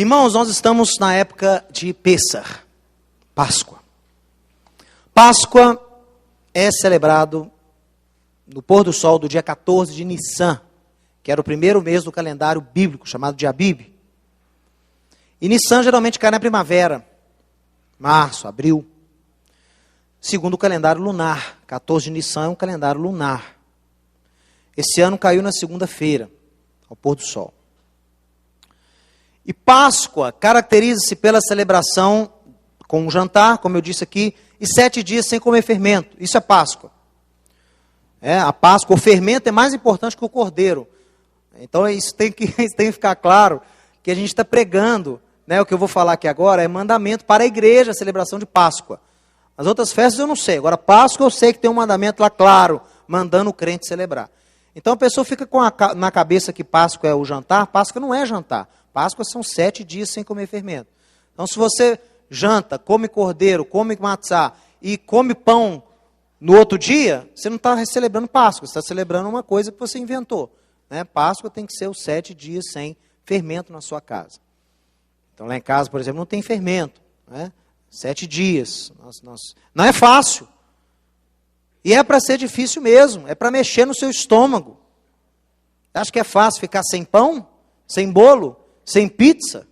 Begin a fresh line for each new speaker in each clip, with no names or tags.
Irmãos, nós estamos na época de Pêssar, Páscoa. Páscoa é celebrado no pôr do sol do dia 14 de Nissan, que era o primeiro mês do calendário bíblico, chamado de Abib. E Nissan geralmente cai na primavera, março, abril. Segundo o calendário lunar, 14 de Nissan é um calendário lunar. Esse ano caiu na segunda-feira, ao pôr do sol. E Páscoa caracteriza-se pela celebração com um jantar, como eu disse aqui, e 7 dias sem comer fermento. Isso é Páscoa. A Páscoa, o fermento é mais importante que o cordeiro. Então isso tem que ficar claro, que a gente está pregando, o que eu vou falar aqui agora é mandamento para a igreja, a celebração de Páscoa. As outras festas eu não sei, agora Páscoa eu sei que tem um mandamento lá claro, mandando o crente celebrar. Então a pessoa fica na cabeça que Páscoa é o jantar. Páscoa não é jantar. Páscoa são 7 dias sem comer fermento. Então se você janta, come cordeiro, come matzá e come pão no outro dia, você não está celebrando Páscoa, você está celebrando uma coisa que você inventou. Páscoa tem que ser os 7 dias sem fermento na sua casa. Então lá em casa, por exemplo, não tem fermento. 7 dias. Não é fácil. E é para ser difícil mesmo, é para mexer no seu estômago. Acha que é fácil ficar sem pão, sem bolo, sem pizza?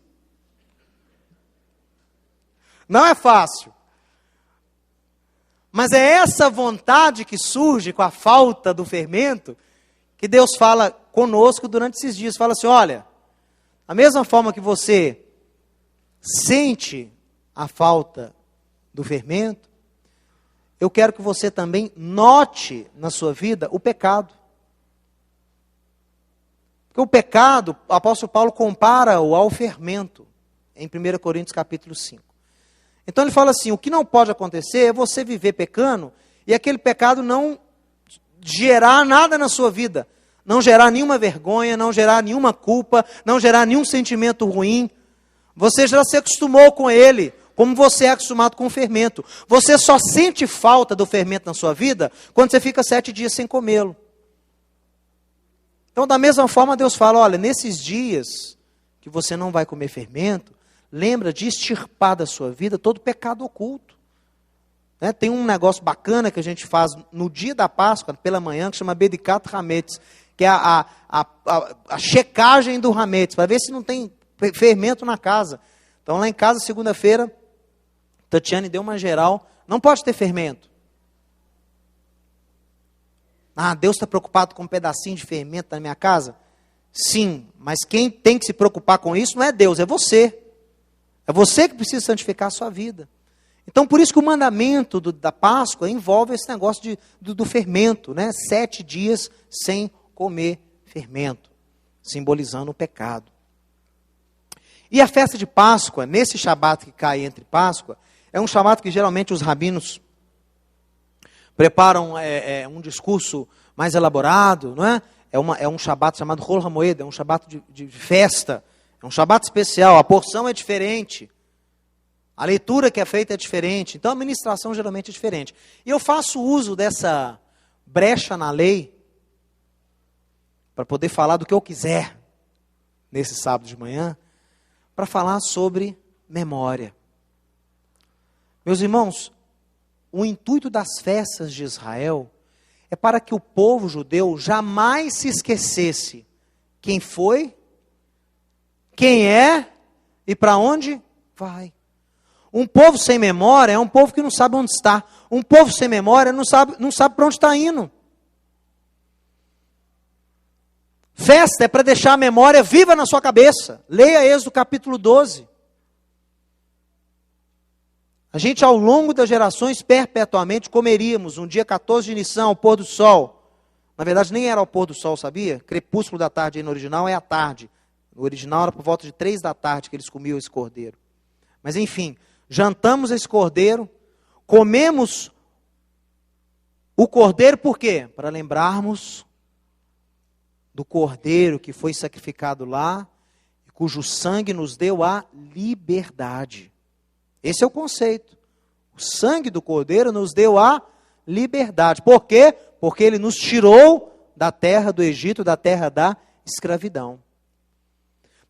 Não é fácil. Mas é essa vontade que surge com a falta do fermento, que Deus fala conosco durante esses dias. Fala assim, olha, da mesma forma que você sente a falta do fermento, eu quero que você também note na sua vida o pecado. Porque o pecado, o apóstolo Paulo compara-o ao fermento, em 1 Coríntios capítulo 5. Então ele fala assim, o que não pode acontecer é você viver pecando e aquele pecado não gerar nada na sua vida. Não gerar nenhuma vergonha, não gerar nenhuma culpa, não gerar nenhum sentimento ruim. Você já se acostumou com ele, como você é acostumado com o fermento. Você só sente falta do fermento na sua vida quando você fica 7 dias sem comê-lo. Então, da mesma forma, Deus fala, olha, nesses dias que você não vai comer fermento, lembra de extirpar da sua vida todo pecado oculto. Tem um negócio bacana que a gente faz no dia da Páscoa, pela manhã, que chama Bedikat Hametz, que é a checagem do Hametz, para ver se não tem fermento na casa. Então, lá em casa, segunda-feira, Tatiane deu uma geral, não pode ter fermento. Deus está preocupado com um pedacinho de fermento na minha casa? Sim, mas quem tem que se preocupar com isso não é Deus, é você. É você que precisa santificar a sua vida. Então, por isso que o mandamento da Páscoa envolve esse negócio do fermento, 7 dias sem comer fermento, simbolizando o pecado. E a festa de Páscoa, nesse Shabat que cai entre Páscoa, é um Shabat que geralmente os rabinos preparam um discurso mais elaborado, não é? É um Shabat chamado Hol HaMoed, é um Shabat de festa, é um Shabat especial, a porção é diferente, a leitura que é feita é diferente, então a ministração geralmente é diferente. E eu faço uso dessa brecha na lei para poder falar do que eu quiser nesse sábado de manhã, para falar sobre memória. Meus irmãos, o intuito das festas de Israel é para que o povo judeu jamais se esquecesse quem foi, quem é e para onde vai. Um povo sem memória é um povo que não sabe onde está. Um povo sem memória não sabe para onde está indo. Festa é para deixar a memória viva na sua cabeça. Leia Êxodo capítulo 12. A gente, ao longo das gerações, perpetuamente comeríamos, um dia 14 de Nissan, ao pôr do sol. Na verdade, nem era ao pôr do sol, sabia? Crepúsculo da tarde, aí no original, é à tarde. No original era por volta de 3 da tarde que eles comiam esse cordeiro. Mas enfim, jantamos esse cordeiro, comemos o cordeiro por quê? Para lembrarmos do cordeiro que foi sacrificado lá, cujo sangue nos deu a liberdade. Esse é o conceito. O sangue do cordeiro nos deu a liberdade. Por quê? Porque ele nos tirou da terra do Egito, da terra da escravidão.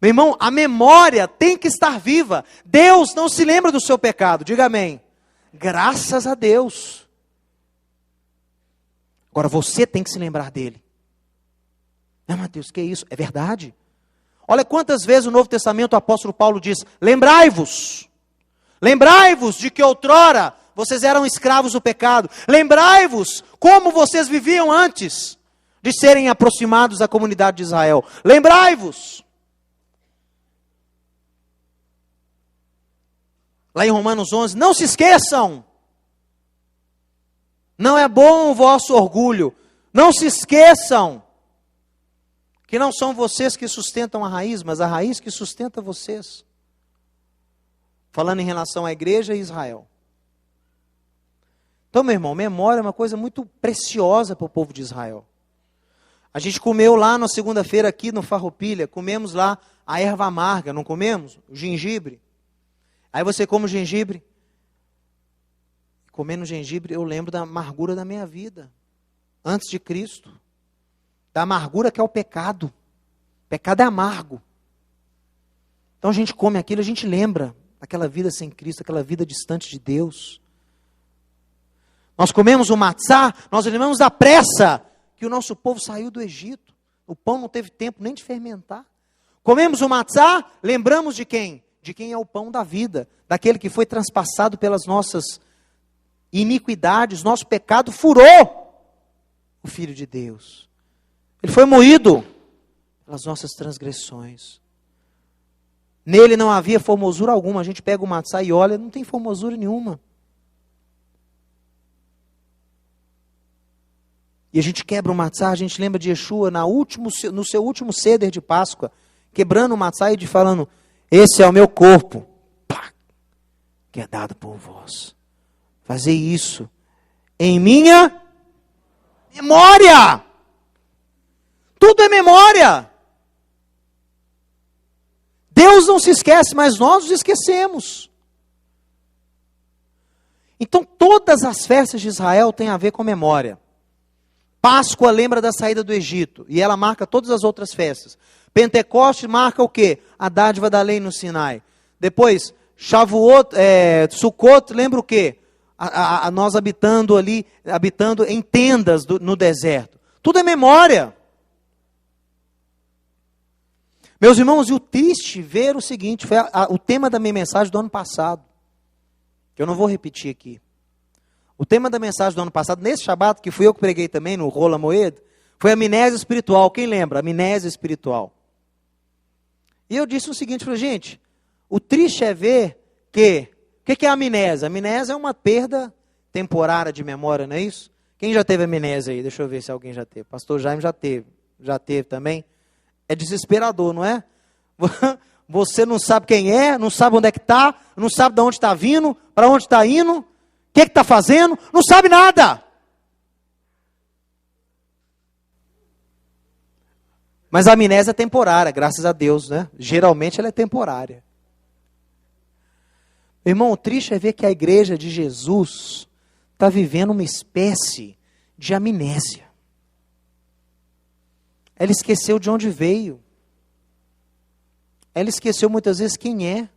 Meu irmão, a memória tem que estar viva. Deus não se lembra do seu pecado. Diga amém. Graças a Deus. Agora você tem que se lembrar dele. Ah, Mateus, que é isso? É verdade. Olha quantas vezes no Novo Testamento o apóstolo Paulo diz: lembrai-vos. Lembrai-vos de que outrora vocês eram escravos do pecado. Lembrai-vos como vocês viviam antes de serem aproximados da comunidade de Israel. Lembrai-vos. Lá em Romanos 11, não se esqueçam. Não é bom o vosso orgulho. Não se esqueçam que não são vocês que sustentam a raiz, mas a raiz que sustenta vocês. Falando em relação à igreja e Israel. Então, meu irmão, memória é uma coisa muito preciosa para o povo de Israel. A gente comeu lá na segunda-feira aqui no Farroupilha, comemos lá a erva amarga, não comemos? O gengibre. Aí você come o gengibre. Comendo gengibre, eu lembro da amargura da minha vida. Antes de Cristo. Da amargura que é o pecado. O pecado é amargo. Então a gente come aquilo, a gente lembra daquela vida sem Cristo, aquela vida distante de Deus. Nós comemos o matzá, nós lembramos da pressa que o nosso povo saiu do Egito. O pão não teve tempo nem de fermentar. Comemos o matzá, lembramos de quem? De quem é o pão da vida, daquele que foi transpassado pelas nossas iniquidades, nosso pecado furou o Filho de Deus. Ele foi moído pelas nossas transgressões. Nele não havia formosura alguma. A gente pega o matzá e olha, não tem formosura nenhuma. E a gente quebra o matzá, a gente lembra de Yeshua no seu último ceder de Páscoa, quebrando o matzá e falando: esse é o meu corpo, que é dado por vós. Fazer isso em minha memória. Tudo é memória. Deus não se esquece, mas nós nos esquecemos. Então todas as festas de Israel têm a ver com memória. Páscoa lembra da saída do Egito, e ela marca todas as outras festas. Pentecoste marca o quê? A dádiva da lei no Sinai. Depois, Shavuot, Sukkot lembra o quê? Nós habitando em tendas no deserto. Tudo é memória. Meus irmãos, e o triste ver o seguinte, foi o tema da minha mensagem do ano passado, que eu não vou repetir aqui. O tema da mensagem do ano passado, nesse Shabat, que fui eu que preguei também no Rola Moed, foi amnésia espiritual. Quem lembra? Amnésia espiritual. E eu disse o seguinte, falei, gente, o triste é ver que, o que é amnésia? Amnésia é uma perda temporária de memória, não é isso? Quem já teve amnésia aí? Deixa eu ver se alguém já teve. Pastor Jaime já teve também. É desesperador, não é? Você não sabe quem é, não sabe onde é que está, não sabe de onde está vindo, para onde está indo, o que está fazendo, não sabe nada. Mas a amnésia é temporária, graças a Deus, né? Geralmente ela é temporária. Irmão, o triste é ver que a igreja de Jesus está vivendo uma espécie de amnésia. Ela esqueceu de onde veio. Ela esqueceu muitas vezes quem é.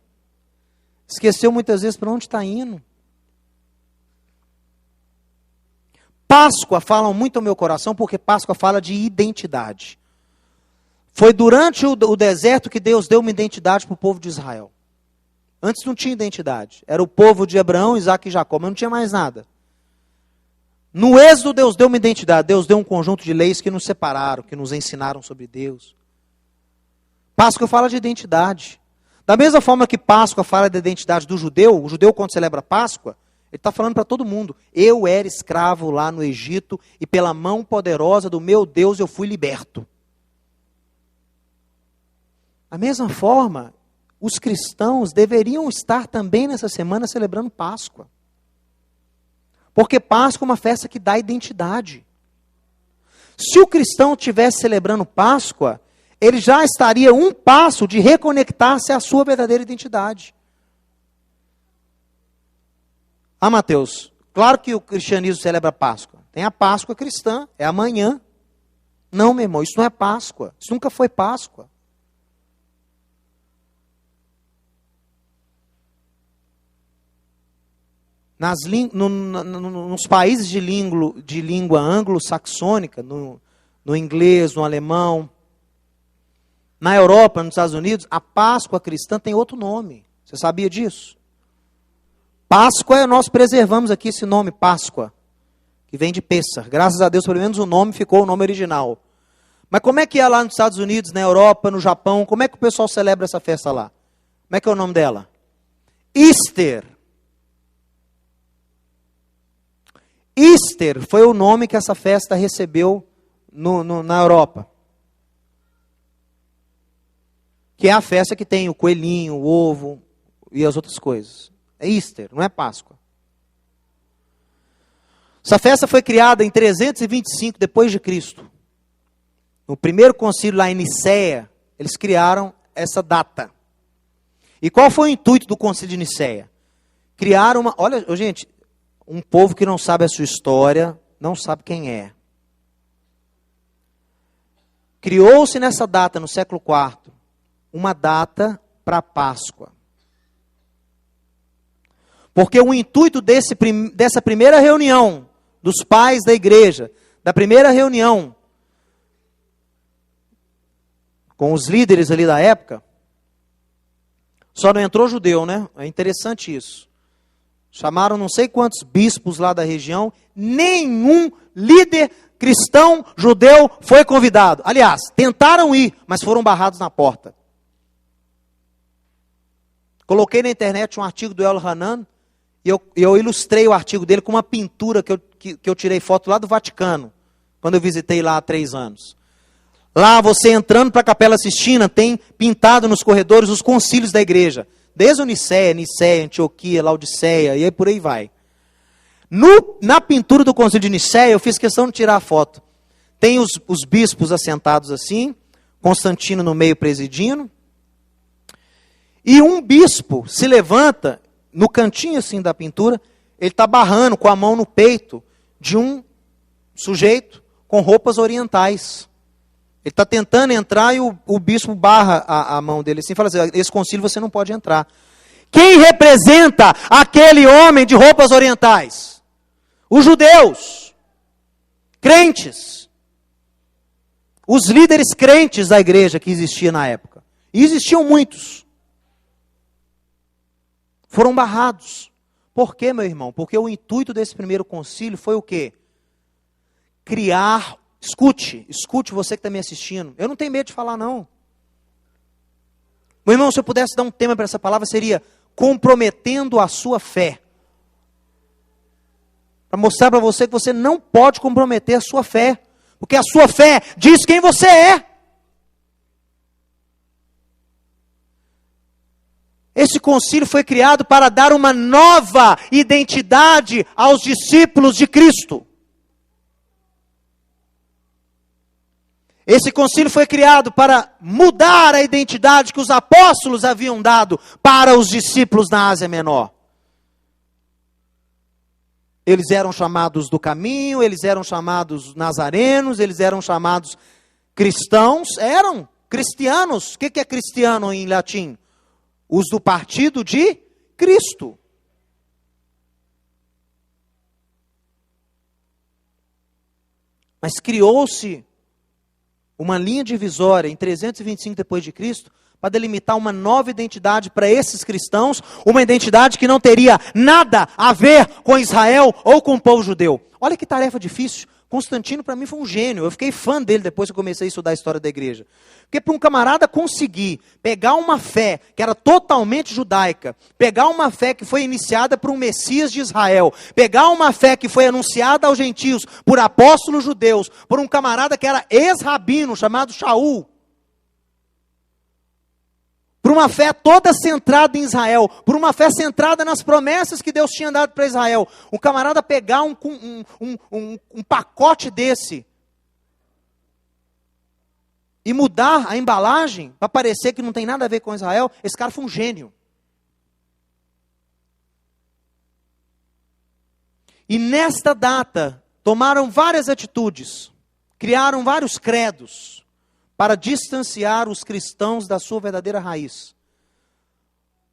Esqueceu muitas vezes para onde está indo. Páscoa fala muito ao meu coração, porque Páscoa fala de identidade. Foi durante o deserto que Deus deu uma identidade para o povo de Israel. Antes não tinha identidade. Era o povo de Abraão, Isaac e Jacó, mas não tinha mais nada. No Êxodo, Deus deu uma identidade. Deus deu um conjunto de leis que nos separaram, que nos ensinaram sobre Deus. Páscoa fala de identidade. Da mesma forma que Páscoa fala da identidade do judeu, o judeu quando celebra Páscoa, ele está falando para todo mundo. Eu era escravo lá no Egito e pela mão poderosa do meu Deus eu fui liberto. Da mesma forma, os cristãos deveriam estar também nessa semana celebrando Páscoa. Porque Páscoa é uma festa que dá identidade. Se o cristão estivesse celebrando Páscoa, ele já estaria um passo de reconectar-se à sua verdadeira identidade. Ah, Mateus, claro que o cristianismo celebra Páscoa. Tem a Páscoa cristã, é amanhã. Não, meu irmão, isso não é Páscoa. Isso nunca foi Páscoa. nos países de língua anglo-saxônica, no inglês, no alemão, na Europa, nos Estados Unidos, a Páscoa cristã tem outro nome. Você sabia disso? Páscoa, nós preservamos aqui esse nome, Páscoa, que vem de Pêssar. Graças a Deus, pelo menos o nome ficou o nome original. Mas como é que é lá nos Estados Unidos, na Europa, no Japão? Como é que o pessoal celebra essa festa lá? Como é que é o nome dela? Easter. Easter foi o nome que essa festa recebeu na Europa. Que é a festa que tem o coelhinho, o ovo e as outras coisas. É Easter, não é Páscoa. Essa festa foi criada em 325 depois de Cristo. No primeiro concílio lá em Nicéia, eles criaram essa data. E qual foi o intuito do concílio de Nicéia? Criar uma... Olha, gente, um povo que não sabe a sua história, não sabe quem é. Criou-se nessa data, no século IV, uma data para a Páscoa. Porque o intuito dessa primeira reunião dos pais da igreja, da primeira reunião com os líderes ali da época, só não entrou judeu, né? É interessante isso. Chamaram não sei quantos bispos lá da região, nenhum líder cristão judeu foi convidado. Aliás, tentaram ir, mas foram barrados na porta. Coloquei na internet um artigo do El Hanan, e eu ilustrei o artigo dele com uma pintura que eu tirei foto lá do Vaticano, quando eu visitei lá há 3 anos. Lá, você entrando para a Capela Sistina, tem pintado nos corredores os concílios da igreja. Desde o Nicéia, Antioquia, Laodiceia, e aí por aí vai. Na pintura do concílio de Nicéia, eu fiz questão de tirar a foto. Tem os bispos assentados assim, Constantino no meio presidindo, e um bispo se levanta, no cantinho assim da pintura, ele está barrando com a mão no peito de um sujeito com roupas orientais. Ele está tentando entrar e o bispo barra a mão dele assim e fala assim: esse concílio você não pode entrar. Quem representa aquele homem de roupas orientais? Os judeus, crentes, os líderes crentes da igreja que existia na época. E existiam muitos. Foram barrados. Por quê, meu irmão? Porque o intuito desse primeiro concílio foi o quê? Criar... Escute você que está me assistindo. Eu não tenho medo de falar, não. Meu irmão, se eu pudesse dar um tema para essa palavra, seria comprometendo a sua fé. Para mostrar para você que você não pode comprometer a sua fé. Porque a sua fé diz quem você é. Esse concílio foi criado para dar uma nova identidade aos discípulos de Cristo. Esse concílio foi criado para mudar a identidade que os apóstolos haviam dado para os discípulos na Ásia Menor. Eles eram chamados do caminho, eles eram chamados nazarenos, eles eram chamados cristãos, eram cristianos. O que é cristiano em latim? Os do partido de Cristo. Mas criou-se uma linha divisória em 325 depois de Cristo para delimitar uma nova identidade para esses cristãos, uma identidade que não teria nada a ver com Israel ou com o povo judeu. Olha que tarefa difícil. Constantino para mim foi um gênio. Eu fiquei fã dele depois que eu comecei a estudar a história da igreja. Porque para um camarada conseguir pegar uma fé que era totalmente judaica, pegar uma fé que foi iniciada por um Messias de Israel, pegar uma fé que foi anunciada aos gentios por apóstolos judeus, por um camarada que era ex-rabino chamado Shaul, por uma fé toda centrada em Israel, por uma fé centrada nas promessas que Deus tinha dado para Israel. Um camarada pegar um pacote desse e mudar a embalagem para parecer que não tem nada a ver com Israel, esse cara foi um gênio. E nesta data, tomaram várias atitudes, criaram vários credos, para distanciar os cristãos da sua verdadeira raiz.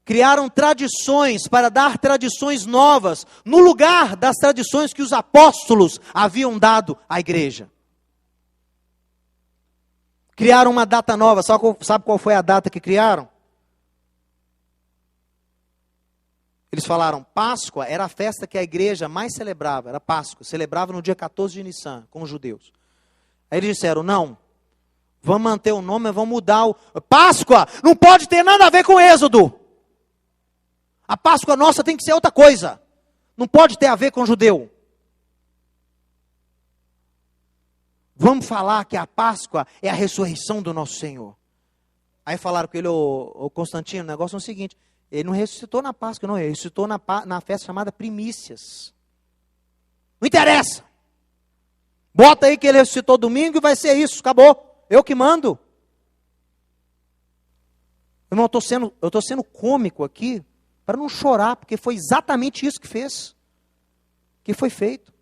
Criaram tradições para dar tradições novas, no lugar das tradições que os apóstolos haviam dado à igreja. Criaram uma data nova, sabe qual foi a data que criaram? Eles falaram, Páscoa era a festa que a igreja mais celebrava, era Páscoa, celebrava no dia 14 de Nissan, com os judeus. Aí eles disseram, não, vamos manter o nome, vamos mudar o... Páscoa não pode ter nada a ver com Êxodo. A Páscoa nossa tem que ser outra coisa. Não pode ter a ver com judeu. Vamos falar que a Páscoa é a ressurreição do nosso Senhor. Aí falaram com ele, ô Constantino, o negócio é o seguinte, ele não ressuscitou na Páscoa, não, ele ressuscitou na festa chamada Primícias. Não interessa. Bota aí que ele ressuscitou domingo e vai ser isso, acabou. Eu que mando. Irmão, eu estou sendo cômico aqui, para não chorar, porque foi exatamente isso que foi feito.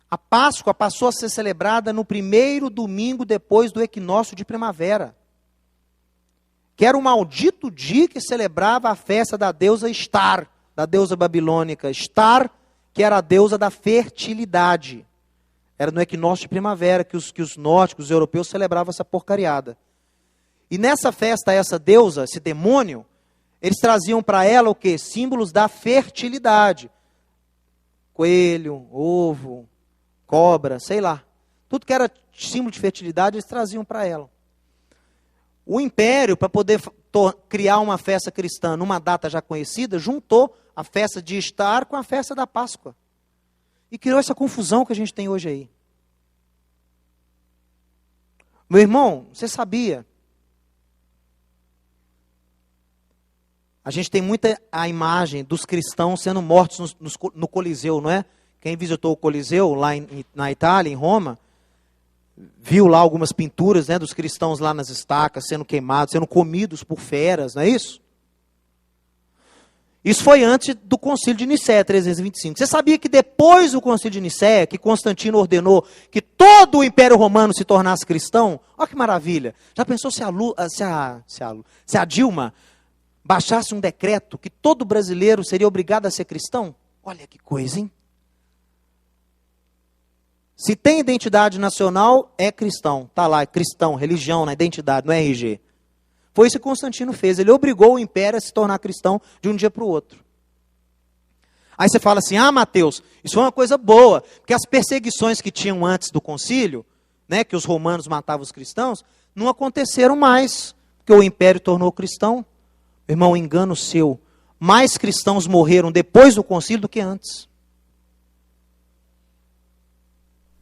A Páscoa passou a ser celebrada no primeiro domingo depois do equinócio de primavera, que era o maldito dia que celebrava a festa da deusa Estar, da deusa babilônica Estar, que era a deusa da fertilidade. Era no equinócio de primavera que os nórdicos, os europeus celebravam essa porcariada. E nessa festa, essa deusa, esse demônio, eles traziam para ela o quê? Símbolos da fertilidade. Coelho, ovo, cobra, sei lá. Tudo que era símbolo de fertilidade, eles traziam para ela. O império, para poder criar uma festa cristã numa data já conhecida, juntou a festa de Estar com a festa da Páscoa. E criou essa confusão que a gente tem hoje aí. Meu irmão, você sabia? A gente tem muita a imagem dos cristãos sendo mortos no Coliseu, não é? Quem visitou o Coliseu lá na Itália, em Roma, viu lá algumas pinturas, né, dos cristãos lá nas estacas, sendo queimados, sendo comidos por feras, não é isso? Isso foi antes do Concílio de Nicéia, 325. Você sabia que depois do Concílio de Nicéia, que Constantino ordenou que todo o Império Romano se tornasse cristão? Olha que maravilha. Já pensou se a Dilma baixasse um decreto que todo brasileiro seria obrigado a ser cristão? Olha que coisa, hein? Se tem identidade nacional, é cristão. Está lá, é cristão, religião na identidade, não é RG. Foi isso que Constantino fez. Ele obrigou o império a se tornar cristão de um dia para o outro. Aí você fala assim, Mateus, isso é uma coisa boa, porque as perseguições que tinham antes do concílio, né, que os romanos matavam os cristãos, não aconteceram mais, porque o império tornou cristão. Irmão, engano seu. Mais cristãos morreram depois do concílio do que antes.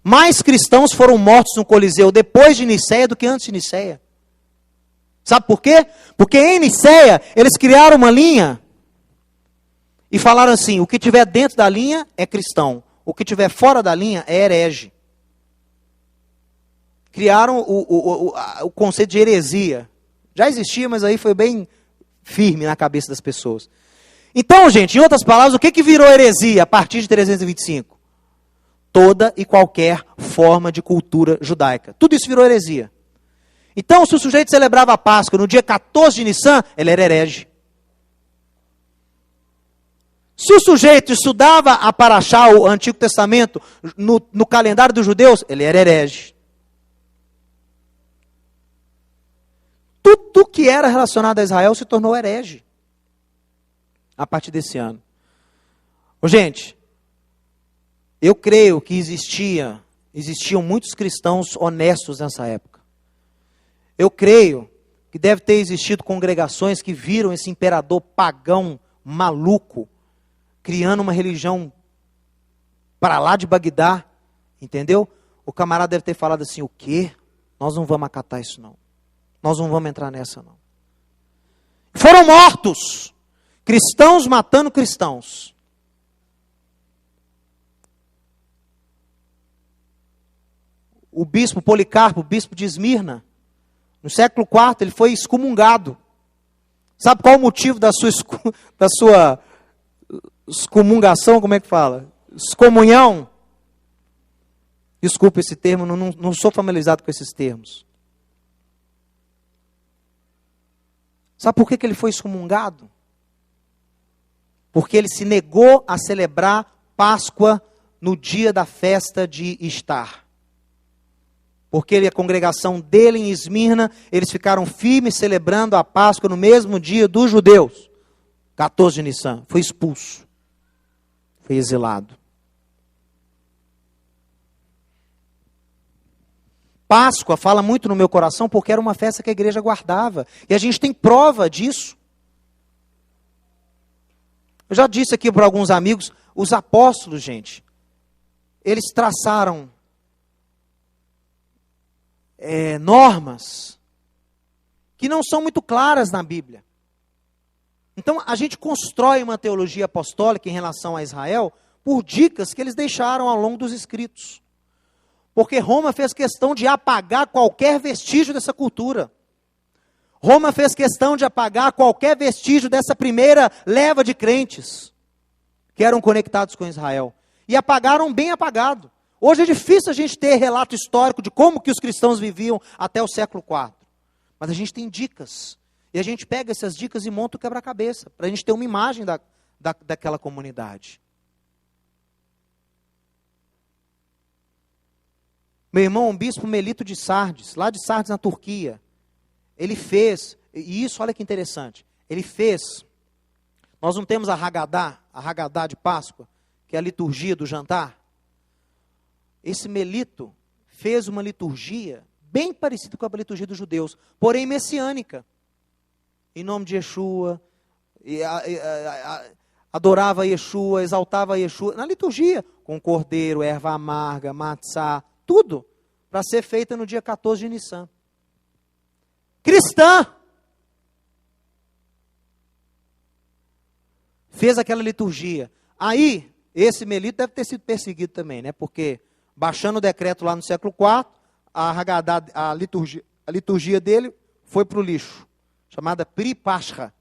Mais cristãos foram mortos no Coliseu depois de Nicéia do que antes de Nicéia. Sabe por quê? Porque em Nicéia eles criaram uma linha e falaram assim, o que tiver dentro da linha é cristão, o que tiver fora da linha é herege. Criaram o conceito de heresia. Já existia, mas aí foi bem firme na cabeça das pessoas. Então, gente, em outras palavras, o que virou heresia a partir de 325? Toda e qualquer forma de cultura judaica. Tudo isso virou heresia. Então, se o sujeito celebrava a Páscoa no dia 14 de Nissan, ele era herege. Se o sujeito estudava a Paraxá, o Antigo Testamento, no calendário dos judeus, ele era herege. Tudo que era relacionado a Israel se tornou herege a partir desse ano. Gente, eu creio que existiam muitos cristãos honestos nessa época. Eu creio que deve ter existido congregações que viram esse imperador pagão, maluco, criando uma religião para lá de Bagdá, entendeu? O camarada deve ter falado assim, o quê? Nós não vamos acatar isso não. Nós não vamos entrar nessa não. Foram mortos. Cristãos matando cristãos. O bispo Policarpo, o bispo de Esmirna, no século IV, ele foi excomungado. Sabe qual o motivo da sua excomungação? Como é que fala? Excomunhão? Desculpa esse termo, não sou familiarizado com esses termos. Sabe por que ele foi excomungado? Porque ele se negou a celebrar Páscoa no dia da festa de Estar. Porque a congregação dele em Esmirna, eles ficaram firmes celebrando a Páscoa no mesmo dia dos judeus. 14 de Nissan. Foi expulso. Foi exilado. Páscoa fala muito no meu coração porque era uma festa que a igreja guardava. E a gente tem prova disso. Eu já disse aqui para alguns amigos, os apóstolos, gente, eles traçaram normas que não são muito claras na Bíblia. Então, a gente constrói uma teologia apostólica em relação a Israel por dicas que eles deixaram ao longo dos escritos. Porque Roma fez questão de apagar qualquer vestígio dessa cultura. Roma fez questão de apagar qualquer vestígio dessa primeira leva de crentes que eram conectados com Israel. E apagaram bem apagado. Hoje é difícil a gente ter relato histórico de como que os cristãos viviam até o século IV. Mas a gente tem dicas. E a gente pega essas dicas e monta o quebra-cabeça, para a gente ter uma imagem daquela comunidade. Meu irmão, o bispo Melito de Sardes, lá de Sardes na Turquia, ele fez, e isso olha que interessante, ele fez, nós não temos a Haggadah de Páscoa, que é a liturgia do jantar. Esse Melito fez uma liturgia bem parecida com a liturgia dos judeus, porém messiânica. Em nome de Yeshua, adorava Yeshua, exaltava Yeshua, na liturgia, com cordeiro, erva amarga, matzá, tudo, para ser feita no dia 14 de Nissan. Cristã! Fez aquela liturgia. Aí, esse Melito deve ter sido perseguido também, né? Porque, baixando o decreto lá no século IV, a liturgia dele foi para o lixo. Chamada Pri Pascha,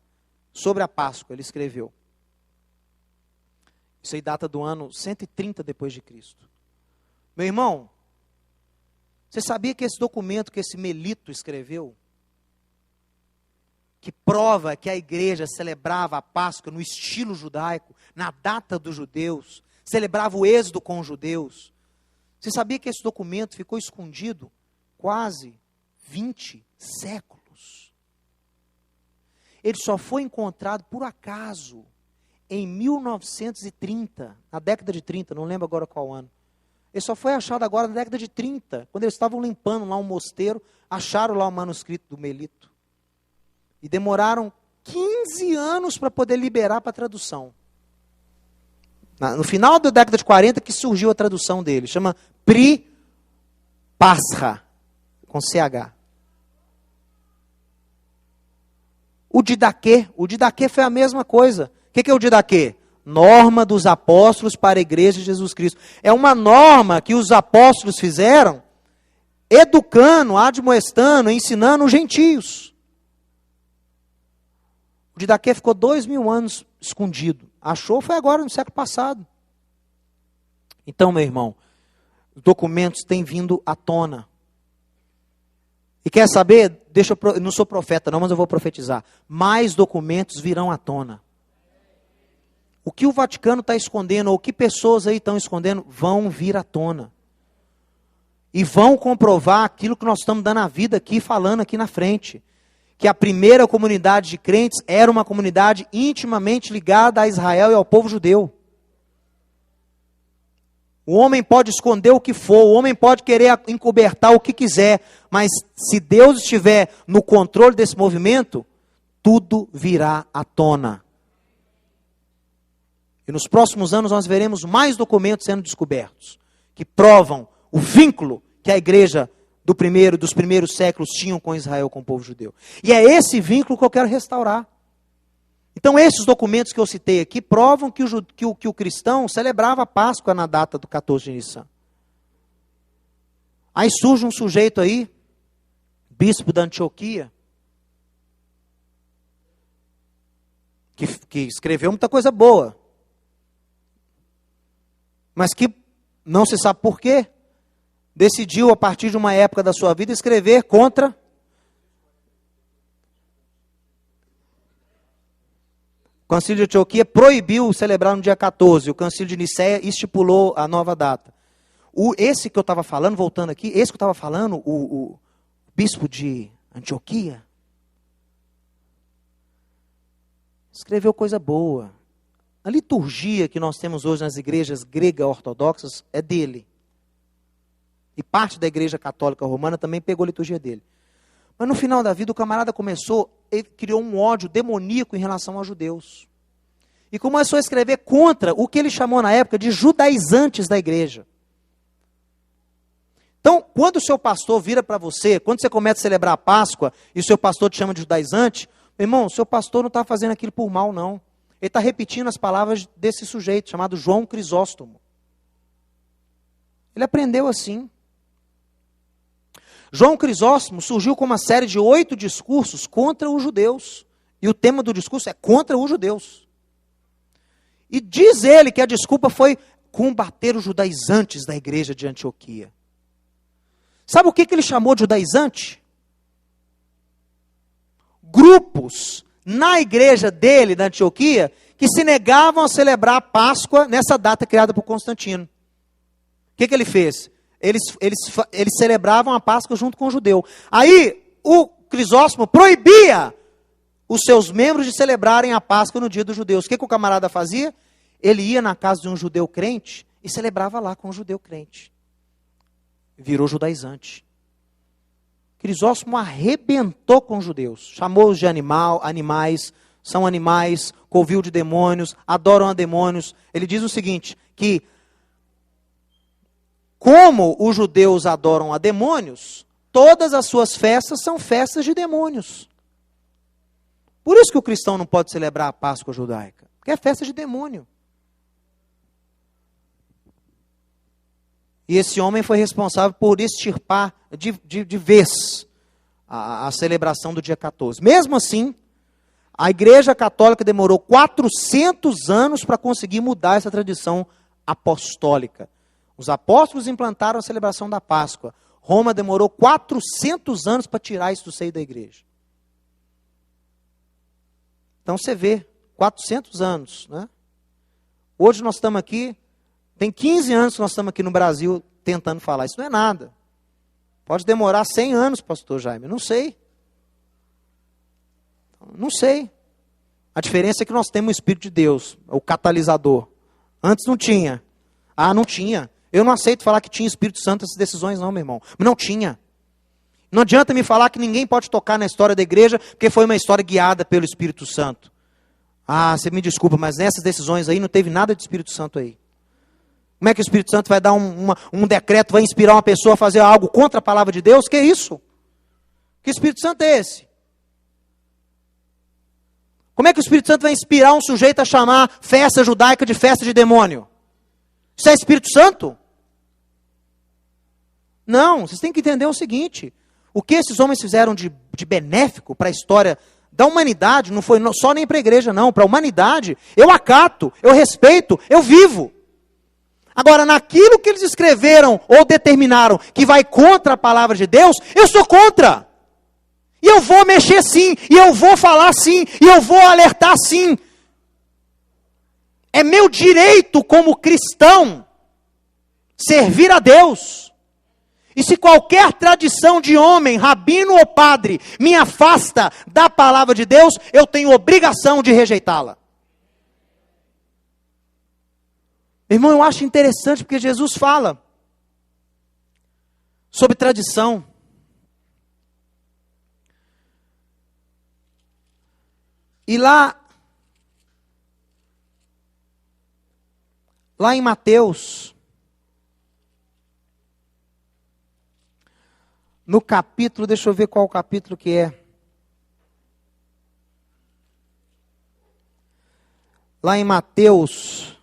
sobre a Páscoa, ele escreveu. Isso aí data do ano 130 depois de Cristo. Meu irmão, você sabia que esse documento que esse Melito escreveu, que prova que a igreja celebrava a Páscoa no estilo judaico, na data dos judeus, celebrava o êxodo com os judeus, você sabia que esse documento ficou escondido quase 20 séculos? Ele só foi encontrado por acaso em 1930, na década de 30, não lembro agora qual ano. Ele só foi achado agora na década de 30, quando eles estavam limpando lá um mosteiro, acharam lá o manuscrito do Melito. E demoraram 15 anos para poder liberar para a tradução. No final da década de 40 que surgiu a tradução dele, chama Pri Pascha, com CH. O Didaquê foi a mesma coisa. O que é o Didaquê? Norma dos apóstolos para a igreja de Jesus Cristo. É uma norma que os apóstolos fizeram, educando, admoestando, ensinando os gentios. O Didaquê ficou 2000 anos escondido. Achou foi agora, no século passado. Então, meu irmão, os documentos têm vindo à tona. E quer saber? Eu não sou profeta não, mas eu vou profetizar. Mais documentos virão à tona. O que o Vaticano está escondendo, ou o que pessoas aí estão escondendo, vão vir à tona. E vão comprovar aquilo que nós estamos dando a vida aqui, falando aqui na frente. Que a primeira comunidade de crentes era uma comunidade intimamente ligada a Israel e ao povo judeu. O homem pode esconder o que for, o homem pode querer encobertar o que quiser, mas se Deus estiver no controle desse movimento, tudo virá à tona. E nos próximos anos nós veremos mais documentos sendo descobertos, que provam o vínculo que a igreja dos primeiros séculos tinham com Israel, com o povo judeu. E é esse vínculo que eu quero restaurar. Então esses documentos que eu citei aqui provam que o cristão celebrava a Páscoa na data do 14 de Nissan. Aí surge um sujeito aí, bispo da Antioquia, que escreveu muita coisa boa, mas que não se sabe por quê, decidiu a partir de uma época da sua vida escrever contra Concílio de Antioquia proibiu celebrar no dia 14. O Concílio de Nicéia estipulou a nova data. Esse que eu estava falando, voltando aqui, esse que eu estava falando, o bispo de Antioquia, escreveu coisa boa. A liturgia que nós temos hoje nas igrejas gregas ortodoxas é dele. E parte da igreja católica romana também pegou a liturgia dele. Mas no final da vida o camarada ele criou um ódio demoníaco em relação aos judeus. E começou a escrever contra o que ele chamou na época de judaizantes da igreja. Então, quando o seu pastor vira para você, quando você começa a celebrar a Páscoa, e o seu pastor te chama de judaizante, meu irmão, o seu pastor não está fazendo aquilo por mal, não. Ele está repetindo as palavras desse sujeito, chamado João Crisóstomo. Ele aprendeu assim. João Crisóstomo surgiu com uma série de 8 discursos contra os judeus. E o tema do discurso é contra os judeus. E diz ele que a desculpa foi combater os judaizantes da igreja de Antioquia. Sabe o que ele chamou de judaizante? Grupos na igreja dele, da Antioquia, que se negavam a celebrar a Páscoa nessa data criada por Constantino. O que ele fez? Eles celebravam a Páscoa junto com o judeu. Aí o Crisóstomo proibia os seus membros de celebrarem a Páscoa no dia dos judeus. O que o camarada fazia? Ele ia na casa de um judeu crente e celebrava lá com o judeu crente. Virou judaizante. Crisóstomo arrebentou com os judeus. Chamou-os de animais, são animais, covil de demônios, adoram a demônios. Ele diz o seguinte, que como os judeus adoram a demônios, todas as suas festas são festas de demônios. Por isso que o cristão não pode celebrar a Páscoa judaica, porque é festa de demônio. E esse homem foi responsável por extirpar de vez a celebração do dia 14. Mesmo assim, a Igreja Católica demorou 400 anos para conseguir mudar essa tradição apostólica. Os apóstolos implantaram a celebração da Páscoa. Roma demorou 400 anos para tirar isso do seio da igreja. Então você vê, 400 anos. Né? Hoje nós estamos aqui, tem 15 anos que nós estamos aqui no Brasil tentando falar. Isso não é nada. Pode demorar 100 anos, pastor Jaime, não sei. Não sei. A diferença é que nós temos o Espírito de Deus, o catalisador. Antes não tinha. Não tinha. Eu não aceito falar que tinha Espírito Santo nessas decisões não, meu irmão. Não tinha. Não adianta me falar que ninguém pode tocar na história da igreja, porque foi uma história guiada pelo Espírito Santo. Você me desculpa, mas nessas decisões aí não teve nada de Espírito Santo aí. Como é que o Espírito Santo vai dar um decreto, vai inspirar uma pessoa a fazer algo contra a palavra de Deus? Que é isso? Que Espírito Santo é esse? Como é que o Espírito Santo vai inspirar um sujeito a chamar festa judaica de festa de demônio? Isso é Espírito Santo? Não, vocês têm que entender o seguinte. O que esses homens fizeram de benéfico para a história da humanidade, não foi só nem para a igreja não, para a humanidade, eu acato, eu respeito, eu vivo. Agora, naquilo que eles escreveram ou determinaram que vai contra a palavra de Deus, eu sou contra. E eu vou mexer sim, e eu vou falar sim, e eu vou alertar sim. É meu direito como cristão servir a Deus. E se qualquer tradição de homem, rabino ou padre, me afasta da palavra de Deus, eu tenho obrigação de rejeitá-la. Irmão, eu acho interessante porque Jesus fala sobre tradição. E lá em Mateus, no capítulo, deixa eu ver qual capítulo que é. Lá em Mateus,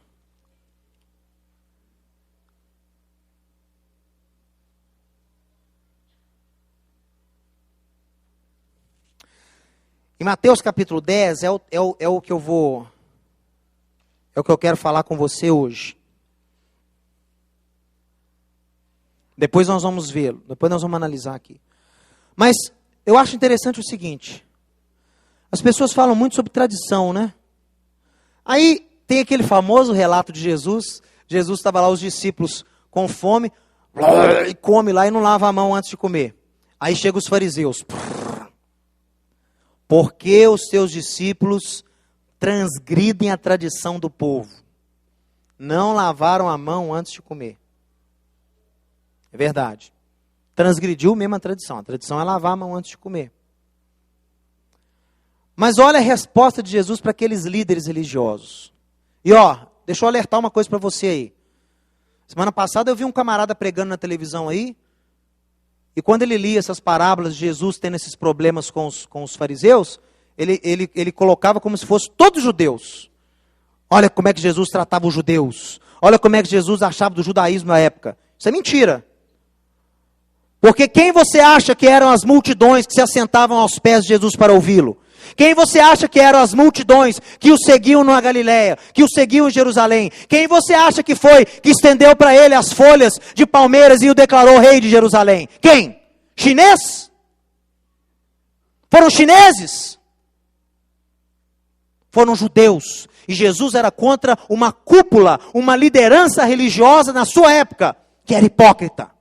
em Mateus capítulo 10 é o que eu quero falar com você hoje. Depois nós vamos vê-lo, depois nós vamos analisar aqui. Mas eu acho interessante o seguinte, as pessoas falam muito sobre tradição, né? Aí tem aquele famoso relato de Jesus. Jesus estava lá, os discípulos com fome, e come lá e não lava a mão antes de comer. Aí chegam os fariseus. Porque os teus discípulos transgridem a tradição do povo. Não lavaram a mão antes de comer. É verdade. Transgrediu mesmo a tradição. A tradição é lavar a mão antes de comer. Mas olha a resposta de Jesus para aqueles líderes religiosos. E deixa eu alertar uma coisa para você aí. Semana passada eu vi um camarada pregando na televisão aí, e quando ele lia essas parábolas de Jesus tendo esses problemas com os fariseus, ele colocava como se fossem todos judeus. Olha como é que Jesus tratava os judeus. Olha como é que Jesus achava do judaísmo na época. Isso é mentira. Porque quem você acha que eram as multidões que se assentavam aos pés de Jesus para ouvi-lo? Quem você acha que eram as multidões que o seguiam na Galileia, que o seguiam em Jerusalém? Quem você acha que foi que estendeu para ele as folhas de palmeiras e o declarou rei de Jerusalém? Quem? Chinês? Foram chineses? Foram judeus. E Jesus era contra uma cúpula, uma liderança religiosa na sua época, que era hipócrita.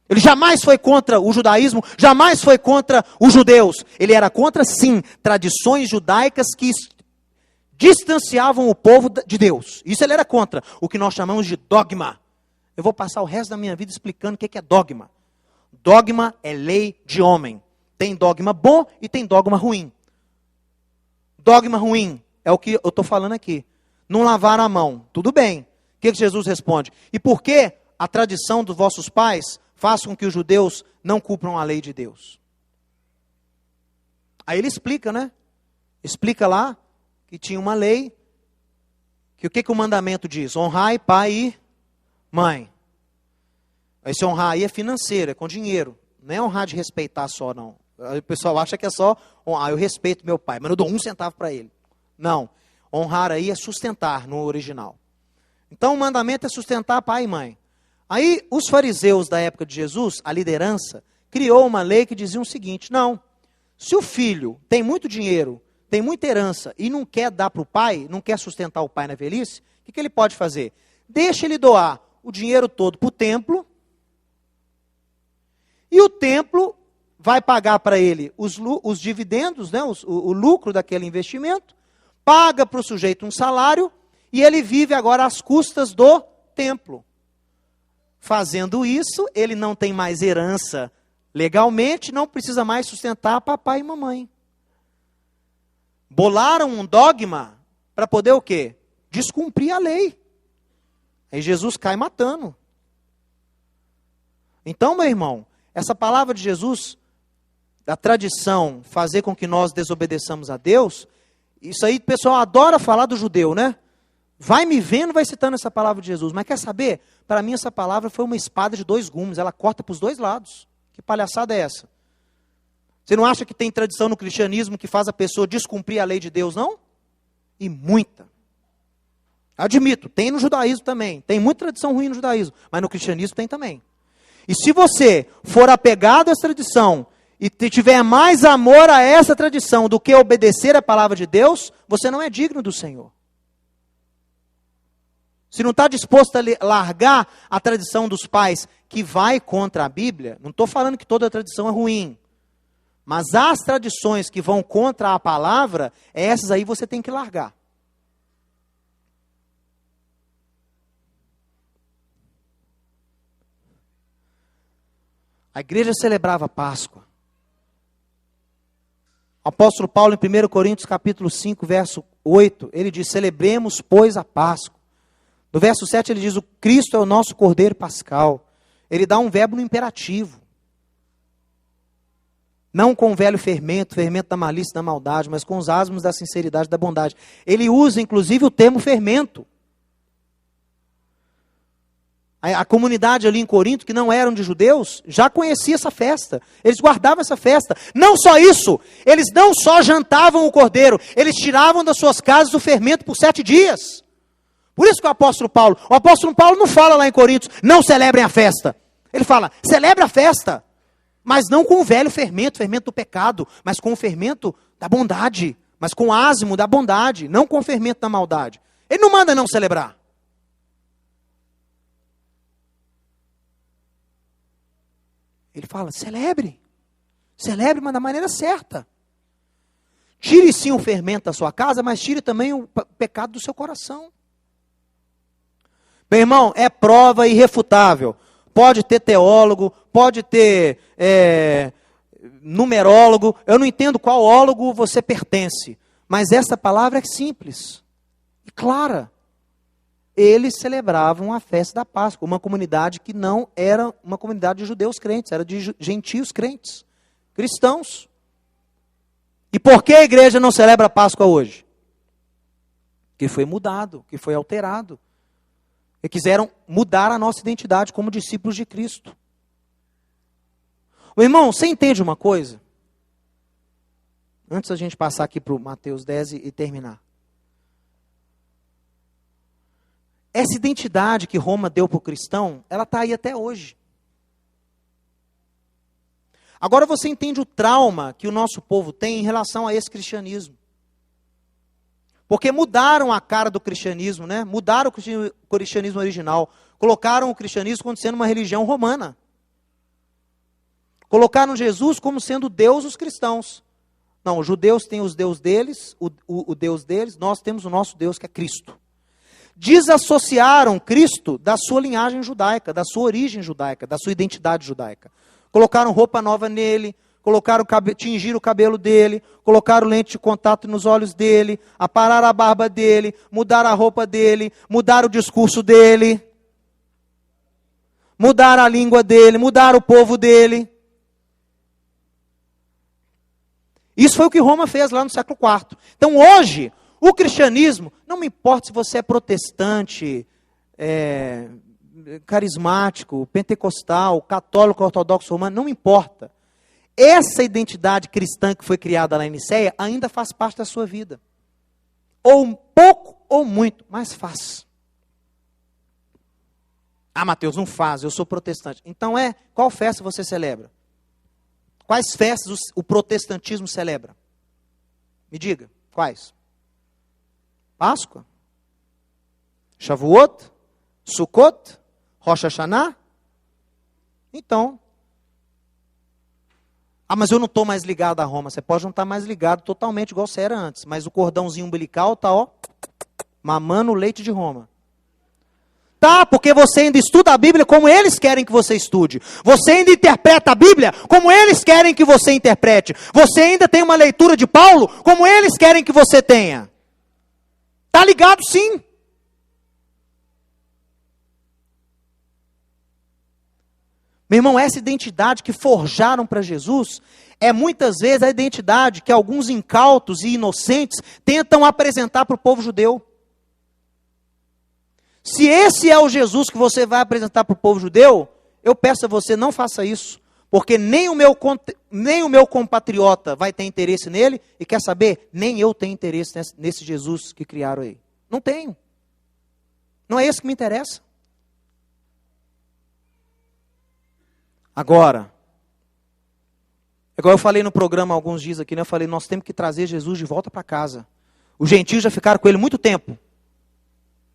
Ele jamais foi contra o judaísmo, jamais foi contra os judeus. Ele era contra, sim, tradições judaicas que distanciavam o povo de Deus. Isso ele era contra, o que nós chamamos de dogma. Eu vou passar o resto da minha vida explicando o que é dogma. Dogma é lei de homem. Tem dogma bom e tem dogma ruim. Dogma ruim é o que eu estou falando aqui. Não lavaram a mão. Tudo bem. O que Jesus responde? E por que a tradição dos vossos pais faz com que os judeus não cumpram a lei de Deus? Aí ele explica, né? Explica lá que tinha uma lei, que o que o mandamento diz? Honrai pai e mãe. Esse honrar aí é financeiro, é com dinheiro. Não é honrar de respeitar só, não. O pessoal acha que é só honrar. Eu respeito meu pai, mas não dou 1 centavo para ele. Não. Honrar aí é sustentar no original. Então o mandamento é sustentar pai e mãe. Aí os fariseus da época de Jesus, a liderança, criou uma lei que dizia o seguinte: não, se o filho tem muito dinheiro, tem muita herança e não quer dar para o pai, não quer sustentar o pai na velhice, o que ele pode fazer? Deixa ele doar o dinheiro todo para o templo, e o templo vai pagar para ele os dividendos, né, o lucro daquele investimento, paga para o sujeito um salário, e ele vive agora às custas do templo. Fazendo isso, ele não tem mais herança legalmente, não precisa mais sustentar papai e mamãe. Bolaram um dogma para poder o quê? Descumprir a lei. Aí Jesus cai matando. Então, meu irmão, essa palavra de Jesus, da tradição, fazer com que nós desobedeçamos a Deus, isso aí o pessoal adora falar do judeu, né? Vai me vendo, vai citando essa palavra de Jesus. Mas quer saber? Para mim essa palavra foi uma espada de 2 gumes. Ela corta para os 2 lados. Que palhaçada é essa? Você não acha que tem tradição no cristianismo que faz a pessoa descumprir a lei de Deus, não? E muita. Admito, tem no judaísmo também. Tem muita tradição ruim no judaísmo. Mas no cristianismo tem também. E se você for apegado a essa tradição e tiver mais amor a essa tradição do que obedecer a palavra de Deus, você não é digno do Senhor. Se não está disposto a largar a tradição dos pais que vai contra a Bíblia, não estou falando que toda tradição é ruim. Mas as tradições que vão contra a palavra, essas aí você tem que largar. A igreja celebrava a Páscoa. O apóstolo Paulo, em 1 Coríntios capítulo 5, verso 8, ele diz: celebremos, pois, a Páscoa. No verso 7 ele diz: o Cristo é o nosso Cordeiro Pascal. Ele dá um verbo no imperativo. Não com o velho fermento, fermento da malícia e da maldade, mas com os asmos da sinceridade e da bondade. Ele usa, inclusive, o termo fermento. A comunidade ali em Corinto, que não eram de judeus, já conhecia essa festa. Eles guardavam essa festa. Não só isso, eles não só jantavam o cordeiro, eles tiravam das suas casas o fermento por 7 dias. Por isso que o apóstolo Paulo não fala lá em Coríntios, não celebrem a festa. Ele fala, celebra a festa, mas não com o velho fermento, fermento do pecado, mas com o fermento da bondade, mas com ázimo da bondade, não com fermento da maldade. Ele não manda não celebrar. Ele fala, celebre. Celebre, mas da maneira certa. Tire sim o fermento da sua casa, mas tire também o pecado do seu coração. Meu irmão, é prova irrefutável. Pode ter teólogo, pode ter numerólogo. Eu não entendo qual ólogo você pertence. Mas essa palavra é simples e clara. Eles celebravam a festa da Páscoa. Uma comunidade que não era uma comunidade de judeus crentes, era de gentios crentes, cristãos. E por que a igreja não celebra a Páscoa hoje? Que foi mudado, que foi alterado. E quiseram mudar a nossa identidade como discípulos de Cristo. Meu irmão, você entende uma coisa? Antes da gente passar aqui para o Mateus 10 e terminar. Essa identidade que Roma deu para o cristão, ela está aí até hoje. Agora você entende o trauma que o nosso povo tem em relação a esse cristianismo. Porque mudaram a cara do cristianismo, né? Mudaram o cristianismo original. Colocaram o cristianismo como sendo uma religião romana. Colocaram Jesus como sendo Deus dos cristãos. Não, os judeus têm os deus deles, o Deus deles, nós temos o nosso Deus que é Cristo. Desassociaram Cristo da sua linhagem judaica, da sua origem judaica, da sua identidade judaica. Colocaram roupa nova nele, tingiram o cabelo dele, colocaram lente de contato nos olhos dele, apararam a barba dele, mudaram a roupa dele, mudaram o discurso dele, mudaram a língua dele, mudaram o povo dele. Isso foi o que Roma fez lá no século IV. Então hoje, o cristianismo, não me importa se você é protestante, carismático, pentecostal, católico, ortodoxo, romano, não me importa. Essa identidade cristã que foi criada lá em Niceia ainda faz parte da sua vida. Ou pouco ou muito, mas faz. Ah, Mateus, não faz, eu sou protestante. Então qual festa você celebra? Quais festas o protestantismo celebra? Me diga, quais? Páscoa? Shavuot? Sukkot? Rosh Hashanah? Então. Ah, mas eu não estou mais ligado a Roma. Você pode não estar mais ligado totalmente igual você era antes. Mas o cordãozinho umbilical está, mamando o leite de Roma. Tá, porque você ainda estuda a Bíblia como eles querem que você estude. Você ainda interpreta a Bíblia como eles querem que você interprete. Você ainda tem uma leitura de Paulo como eles querem que você tenha. Tá ligado sim. Meu irmão, essa identidade que forjaram para Jesus é muitas vezes a identidade que alguns incautos e inocentes tentam apresentar para o povo judeu. Se esse é o Jesus que você vai apresentar para o povo judeu, eu peço a você, não faça isso. Porque nem o meu compatriota vai ter interesse nele, e quer saber? Nem eu tenho interesse nesse Jesus que criaram aí. Não tenho. Não é esse que me interessa. Agora, igual eu falei no programa há alguns dias aqui, né? Eu falei, nós temos que trazer Jesus de volta para casa. Os gentios já ficaram com ele muito tempo.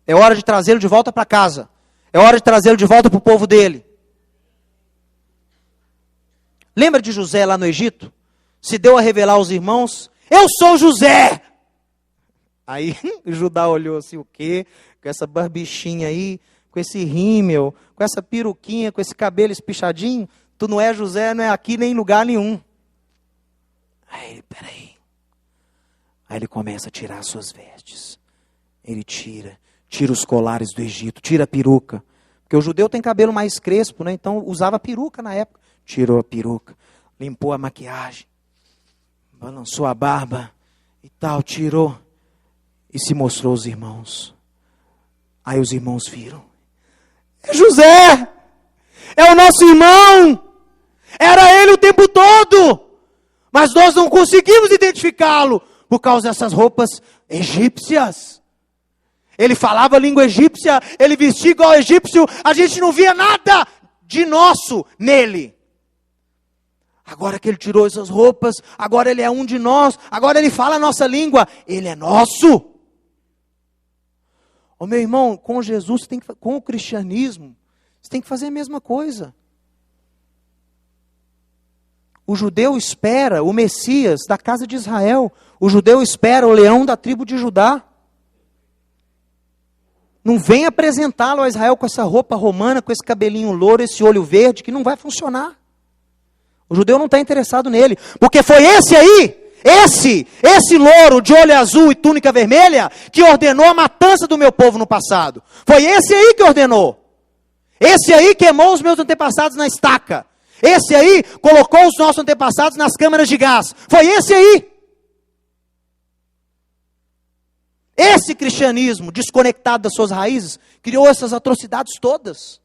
É hora de trazê-lo de volta para casa. É hora de trazê-lo de volta para o povo dele. Lembra de José lá no Egito? Se deu a revelar aos irmãos, eu sou José! Aí Judá olhou assim, o quê? Com essa barbichinha aí, com esse rímel, com essa peruquinha, com esse cabelo espichadinho, tu não é José, não é aqui nem em lugar nenhum. Aí ele, peraí. Aí ele começa a tirar as suas vestes. Ele tira os colares do Egito, tira a peruca. Porque o judeu tem cabelo mais crespo, né? Então usava peruca na época. Tirou a peruca, limpou a maquiagem, balançou a barba e tal, tirou e se mostrou aos irmãos. Aí os irmãos viram. É José! É o nosso irmão! Era ele o tempo todo! Mas nós não conseguimos identificá-lo por causa dessas roupas egípcias. Ele falava a língua egípcia, ele vestia igual egípcio, a gente não via nada de nosso nele. Agora que ele tirou essas roupas, agora ele é um de nós, agora ele fala a nossa língua, ele é nosso. Ô meu irmão, com Jesus, com o cristianismo, você tem que fazer a mesma coisa. O judeu espera o Messias da casa de Israel. O judeu espera o leão da tribo de Judá. Não vem apresentá-lo a Israel com essa roupa romana, com esse cabelinho louro, esse olho verde, que não vai funcionar. O judeu não está interessado nele, porque foi esse aí, esse louro de olho azul e túnica vermelha, que ordenou a matança do meu povo no passado. Foi esse aí que ordenou. Esse aí queimou os meus antepassados na estaca. Esse aí colocou os nossos antepassados nas câmaras de gás. Foi esse aí. Esse cristianismo desconectado das suas raízes criou essas atrocidades todas.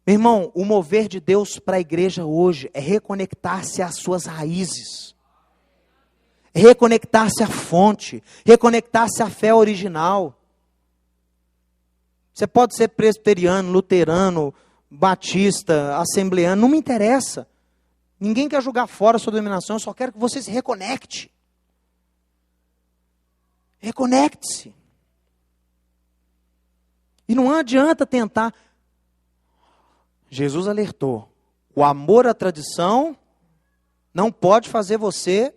Meu irmão, o mover de Deus para a igreja hoje é reconectar-se às suas raízes. É reconectar-se à fonte. Reconectar-se à fé original. Você pode ser presbiteriano, luterano, batista, assembleano, não me interessa. Ninguém quer jogar fora a sua denominação, eu só quero que você se reconecte. Reconecte-se. E não adianta tentar. Jesus alertou. O amor à tradição não pode fazer você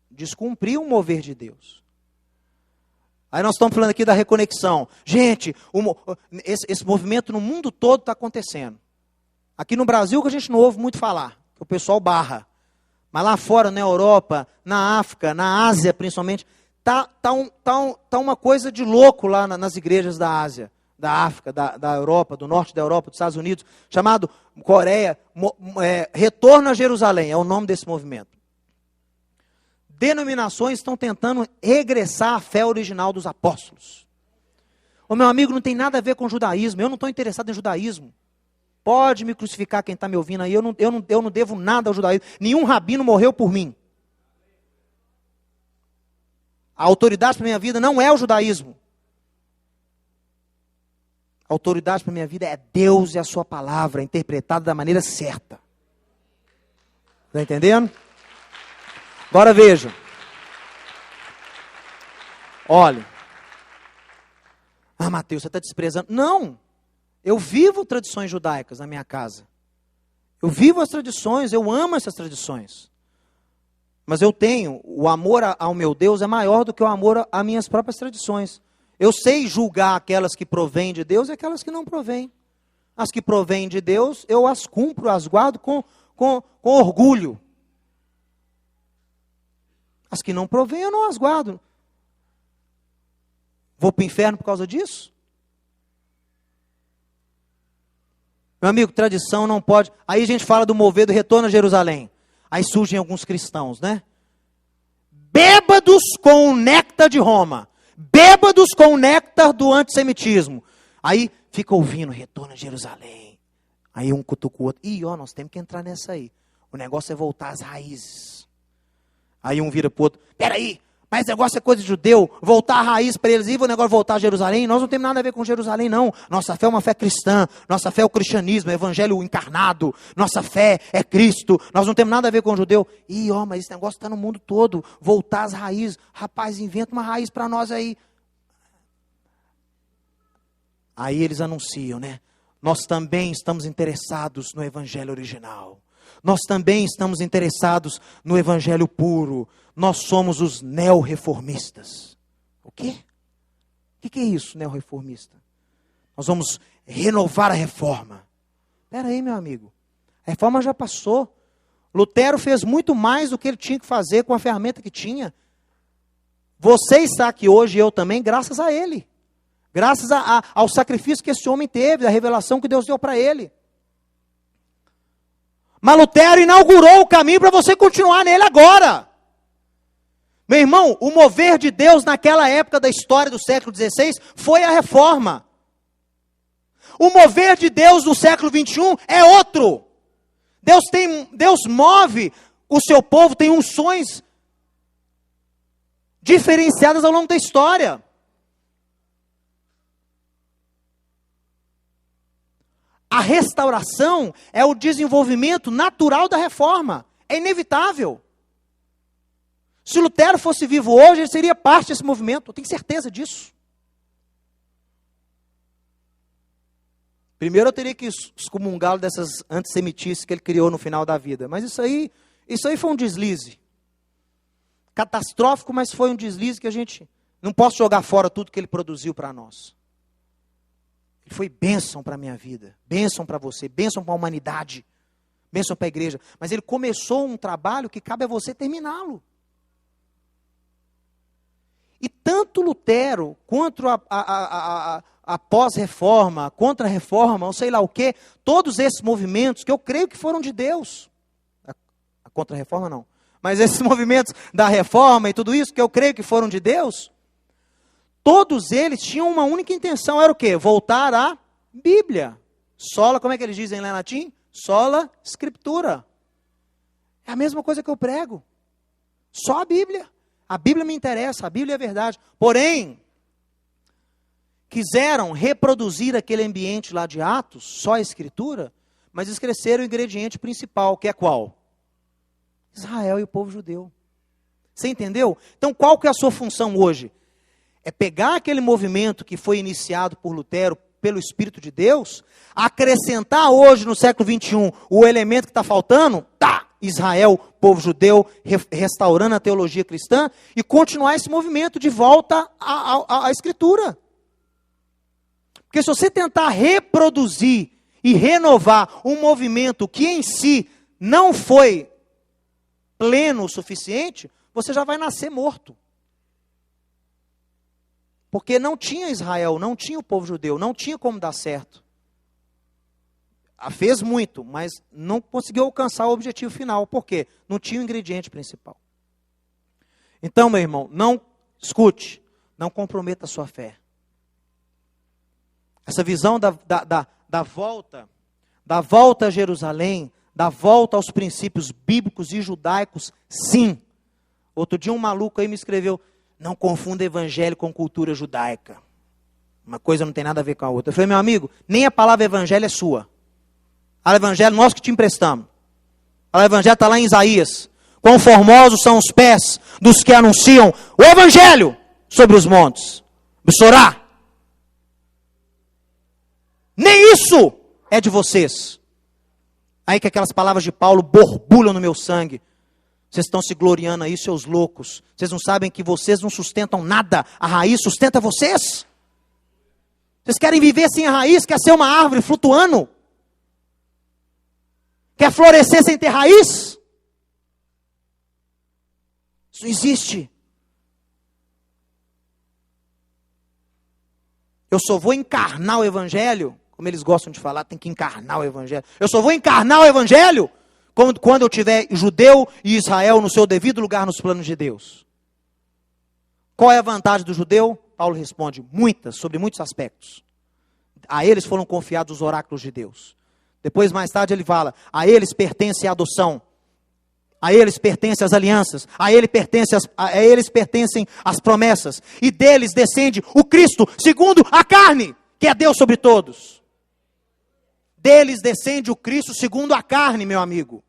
descumprir o mover de Deus. Aí nós estamos falando aqui da reconexão. Gente, esse movimento no mundo todo está acontecendo. Aqui no Brasil que a gente não ouve muito falar, que o pessoal barra. Mas lá fora, na Europa, na África, na Ásia principalmente, tá uma coisa de louco lá nas igrejas da Ásia, da África, da Europa, do norte da Europa, dos Estados Unidos, chamado Coreia, Retorno a Jerusalém, é o nome desse movimento. Denominações estão tentando regressar à fé original dos apóstolos. Ô meu amigo, não tem nada a ver com judaísmo, eu não estou interessado em judaísmo. Pode me crucificar quem está me ouvindo aí, eu não devo nada ao judaísmo. Nenhum rabino morreu por mim. A autoridade para a minha vida não é o judaísmo. A autoridade para a minha vida é Deus e a sua palavra, interpretada da maneira certa. Está entendendo? Agora veja. Olha. Ah, Mateus, você está desprezando. Não. Eu vivo tradições judaicas na minha casa. Eu vivo as tradições, eu amo essas tradições. Mas eu tenho, o amor ao meu Deus é maior do que o amor às minhas próprias tradições. Eu sei julgar aquelas que provêm de Deus e aquelas que não provêm. As que provêm de Deus, eu as cumpro, as guardo com orgulho. As que não provêm, eu não as guardo. Vou para o inferno por causa disso? Meu amigo, tradição não pode... Aí a gente fala do mover do retorno a Jerusalém. Aí surgem alguns cristãos, né? Bêbados com o néctar de Roma. Bêbados com o néctar do antissemitismo. Aí fica ouvindo, retorno a Jerusalém. Aí um cutuca o outro. Ih, ó, nós temos que entrar nessa aí. O negócio é voltar às raízes. Aí um vira para o outro. Peraí, mas negócio é coisa de judeu. Voltar à raiz para eles. E o negócio de voltar a Jerusalém. Nós não temos nada a ver com Jerusalém, não. Nossa fé é uma fé cristã. Nossa fé é o cristianismo, é o evangelho encarnado. Nossa fé é Cristo. Nós não temos nada a ver com o judeu. Ih, ó, mas esse negócio está no mundo todo. Voltar às raízes. Rapaz, inventa uma raiz para nós aí. Aí eles anunciam, né? Nós também estamos interessados no evangelho original. Nós também estamos interessados no evangelho puro. Nós somos os neo-reformistas. O quê? O que é isso, neo-reformista? Nós vamos renovar a reforma. Espera aí, meu amigo. A reforma já passou. Lutero fez muito mais do que ele tinha que fazer com a ferramenta que tinha. Você está aqui hoje, eu também, graças a ele. Graças ao sacrifício que esse homem teve, da revelação que Deus deu para ele. Mas Lutero inaugurou o caminho para você continuar nele agora. Meu irmão, o mover de Deus naquela época da história do século XVI foi a reforma. O mover de Deus no século XXI é outro. Deus move o seu povo, tem unções diferenciadas ao longo da história. A restauração é o desenvolvimento natural da reforma. É inevitável. Se Lutero fosse vivo hoje, ele seria parte desse movimento. Eu tenho certeza disso. Primeiro eu teria que excomungá-lo dessas antissemitices que ele criou no final da vida. Mas isso aí foi um deslize. Catastrófico, mas foi um deslize que a gente não posso jogar fora tudo que ele produziu para nós. Ele foi bênção para a minha vida, bênção para você, bênção para a humanidade, bênção para a igreja. Mas ele começou um trabalho que cabe a você terminá-lo. E tanto Lutero, quanto a pós-reforma, contra-reforma, ou sei lá o quê, todos esses movimentos que eu creio que foram de Deus. A contra-reforma não. Mas esses movimentos da reforma e tudo isso que eu creio que foram de Deus, todos eles tinham uma única intenção, era o quê? Voltar à Bíblia. Sola, como é que eles dizem lá em latim? Sola Scriptura. É a mesma coisa que eu prego. Só a Bíblia. A Bíblia me interessa, a Bíblia é verdade. Porém, quiseram reproduzir aquele ambiente lá de Atos, só a Escritura, mas esqueceram o ingrediente principal, que é qual? Israel e o povo judeu. Você entendeu? Então, qual que é a sua função hoje? É pegar aquele movimento que foi iniciado por Lutero, pelo Espírito de Deus, acrescentar hoje, no século 21, o elemento que está faltando, Israel, povo judeu, restaurando a teologia cristã, e continuar esse movimento de volta à Escritura. Porque se você tentar reproduzir e renovar um movimento que em si não foi pleno o suficiente, você já vai nascer morto. Porque não tinha Israel, não tinha o povo judeu, não tinha como dar certo. Fez muito, mas não conseguiu alcançar o objetivo final. Por quê? Não tinha o ingrediente principal. Então, meu irmão, não escute, não comprometa a sua fé. Essa visão da volta a Jerusalém, da volta aos princípios bíblicos e judaicos, sim. Outro dia um maluco aí me escreveu, não confunda evangelho com cultura judaica. Uma coisa não tem nada a ver com a outra. Eu falei, meu amigo, nem a palavra evangelho é sua. O evangelho nós que te emprestamos. O evangelho está lá em Isaías. Quão formosos são os pés dos que anunciam o evangelho sobre os montes. Bessorá. Nem isso é de vocês. Aí que aquelas palavras de Paulo borbulham no meu sangue. Vocês estão se gloriando aí, seus loucos. Vocês não sabem que vocês não sustentam nada. A raiz sustenta vocês. Vocês querem viver sem a raiz, quer ser uma árvore flutuando? Quer florescer sem ter raiz? Isso não existe. Eu só vou encarnar o evangelho, como eles gostam de falar, tem que encarnar o evangelho. Eu só vou encarnar o evangelho quando eu tiver judeu e Israel no seu devido lugar nos planos de Deus. Qual é a vantagem do judeu? Paulo responde, muitas, sobre muitos aspectos. A eles foram confiados os oráculos de Deus. Depois, mais tarde, ele fala, a eles pertence a adoção, a eles pertence as alianças, a eles pertencem as promessas, e deles descende o Cristo, segundo a carne, que é Deus sobre todos. Deles descende o Cristo segundo a carne, meu amigo.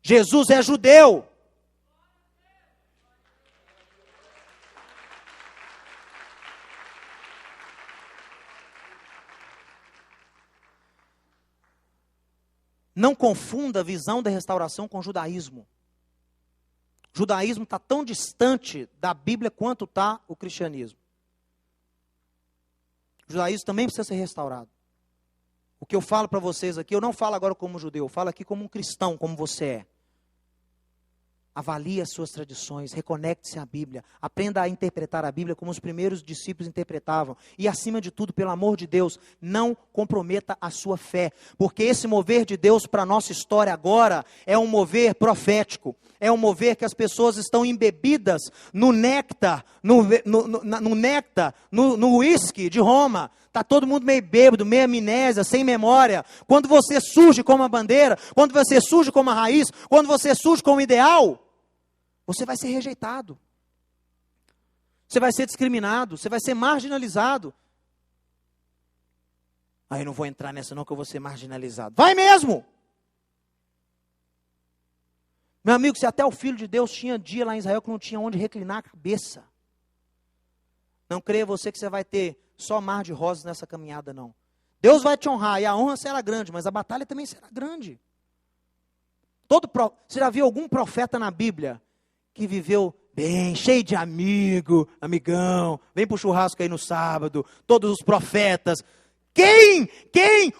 Jesus é judeu. Não confunda a visão da restauração com o judaísmo. O judaísmo está tão distante da Bíblia quanto está o cristianismo. O judaísmo também precisa ser restaurado. O que eu falo para vocês aqui, eu não falo agora como judeu, eu falo aqui como um cristão, como você é. Avalie as suas tradições, reconecte-se à Bíblia, aprenda a interpretar a Bíblia como os primeiros discípulos interpretavam. E acima de tudo, pelo amor de Deus, não comprometa a sua fé. Porque esse mover de Deus para a nossa história agora é um mover profético. É um mover que as pessoas estão embebidas no néctar, no uísque de Roma. Está todo mundo meio bêbado, meio amnésia, sem memória. Quando você surge como a bandeira, quando você surge como a raiz, quando você surge como ideal, você vai ser rejeitado. Você vai ser discriminado, você vai ser marginalizado. Aí não vou entrar nessa não que eu vou ser marginalizado. Vai mesmo! Meu amigo, se até o Filho de Deus tinha dia lá em Israel que não tinha onde reclinar a cabeça. Não creia você que você vai ter só mar de rosas nessa caminhada, não. Deus vai te honrar e a honra será grande, mas a batalha também será grande. Você já viu algum profeta na Bíblia que viveu bem, cheio de amigão, vem pro churrasco aí no sábado, todos os profetas. Quem?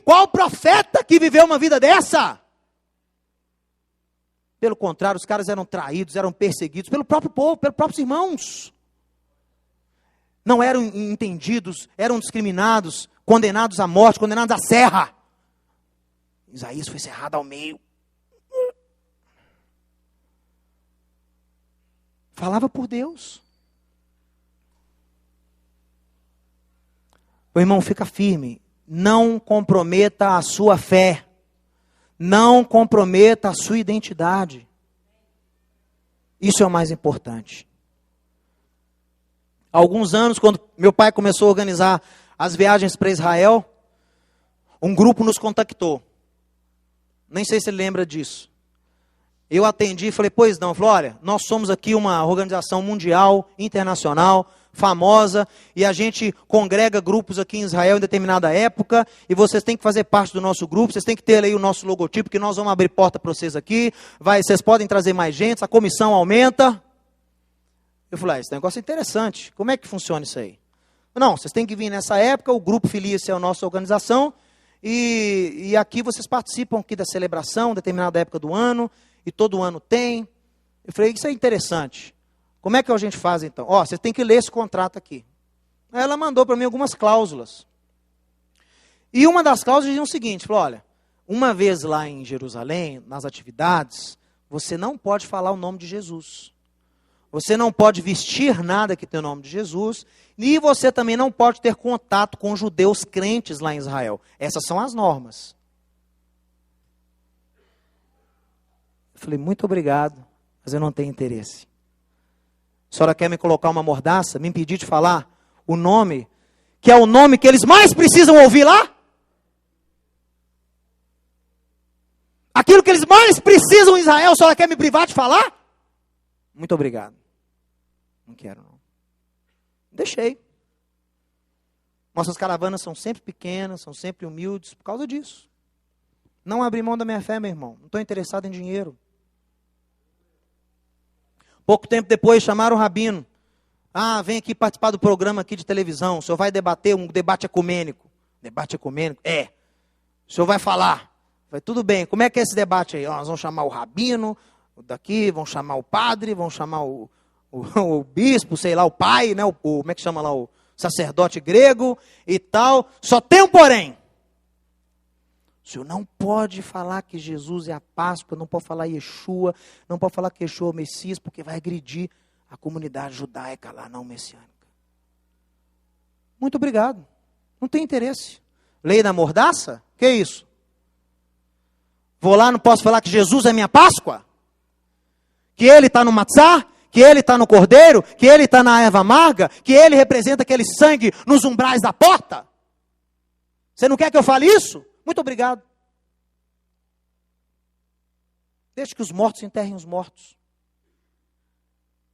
Qual profeta que viveu uma vida dessa? Pelo contrário, os caras eram traídos, eram perseguidos pelo próprio povo, pelos próprios irmãos. Não eram entendidos, eram discriminados, condenados à morte, condenados à serra. Isaías foi cerrado ao meio. Falava por Deus. O irmão, fica firme. Não comprometa a sua fé. Não comprometa a sua identidade. Isso é o mais importante. Há alguns anos, quando meu pai começou a organizar as viagens para Israel, um grupo nos contactou. Nem sei se ele lembra disso. Eu atendi e falei, pois não. Falei, olha, nós somos aqui uma organização mundial, internacional, famosa, e a gente congrega grupos aqui em Israel em determinada época, e vocês têm que fazer parte do nosso grupo, vocês têm que ter aí o nosso logotipo, que nós vamos abrir porta para vocês aqui, vocês podem trazer mais gente, a comissão aumenta. Eu falei, esse negócio é interessante, como é que funciona isso aí? Não, vocês têm que vir nessa época, o grupo filia-se à nossa organização, e aqui vocês participam aqui da celebração, determinada época do ano, e todo ano tem. Eu falei, isso é interessante. Como é que a gente faz então? Você tem que ler esse contrato aqui. Aí ela mandou para mim algumas cláusulas. E uma das cláusulas dizia o seguinte, falou, olha, uma vez lá em Jerusalém, nas atividades, você não pode falar o nome de Jesus. Você não pode vestir nada que tem o nome de Jesus, e você também não pode ter contato com judeus crentes lá em Israel. Essas são as normas. Eu falei, muito obrigado, mas eu não tenho interesse. A senhora quer me colocar uma mordaça, me impedir de falar o nome, que é o nome que eles mais precisam ouvir lá? Aquilo que eles mais precisam em Israel, a senhora quer me privar de falar? Muito obrigado. Não quero, não. Deixei. Nossas caravanas são sempre pequenas, são sempre humildes, por causa disso. Não abri mão da minha fé, meu irmão. Não estou interessado em dinheiro. Pouco tempo depois, chamaram o rabino. Vem aqui participar do programa aqui de televisão. O senhor vai debater um debate ecumênico. Debate ecumênico? O senhor vai falar. Falei, tudo bem, como é que é esse debate aí? Nós vamos chamar o rabino daqui, vamos chamar o padre, vamos chamar o bispo, sei lá, o pai, né? Como é que chama lá? O sacerdote grego e tal. Só tem um porém. O senhor não pode falar que Jesus é a Páscoa, não pode falar Yeshua, não pode falar que Yeshua é o Messias, porque vai agredir a comunidade judaica lá, não messiânica. Muito obrigado. Não tem interesse. Lei da mordaça? Que isso? Vou lá, não posso falar que Jesus é minha Páscoa? Que ele está no matzá? Que ele está no cordeiro? Que ele está na erva amarga? Que ele representa aquele sangue nos umbrais da porta? Você não quer que eu fale isso? Muito obrigado. Deixe que os mortos enterrem os mortos.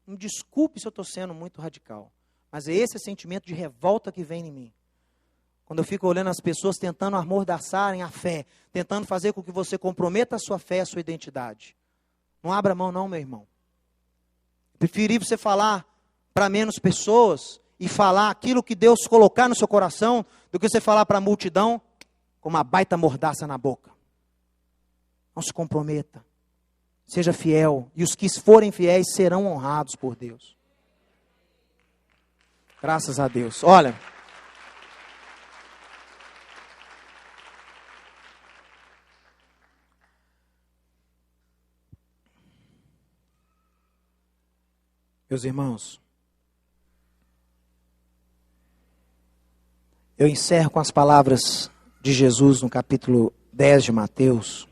Me desculpe se eu estou sendo muito radical, mas é esse sentimento de revolta que vem em mim. Quando eu fico olhando as pessoas tentando amordaçarem a fé, tentando fazer com que você comprometa a sua fé, a sua identidade. Não abra mão não, meu irmão. Preferi você falar para menos pessoas e falar aquilo que Deus colocar no seu coração, do que você falar para a multidão com uma baita mordaça na boca. Não se comprometa. Seja fiel. E os que forem fiéis serão honrados por Deus. Graças a Deus. Olha. Meus irmãos. Eu encerro com as palavras de Jesus no capítulo 10 de Mateus.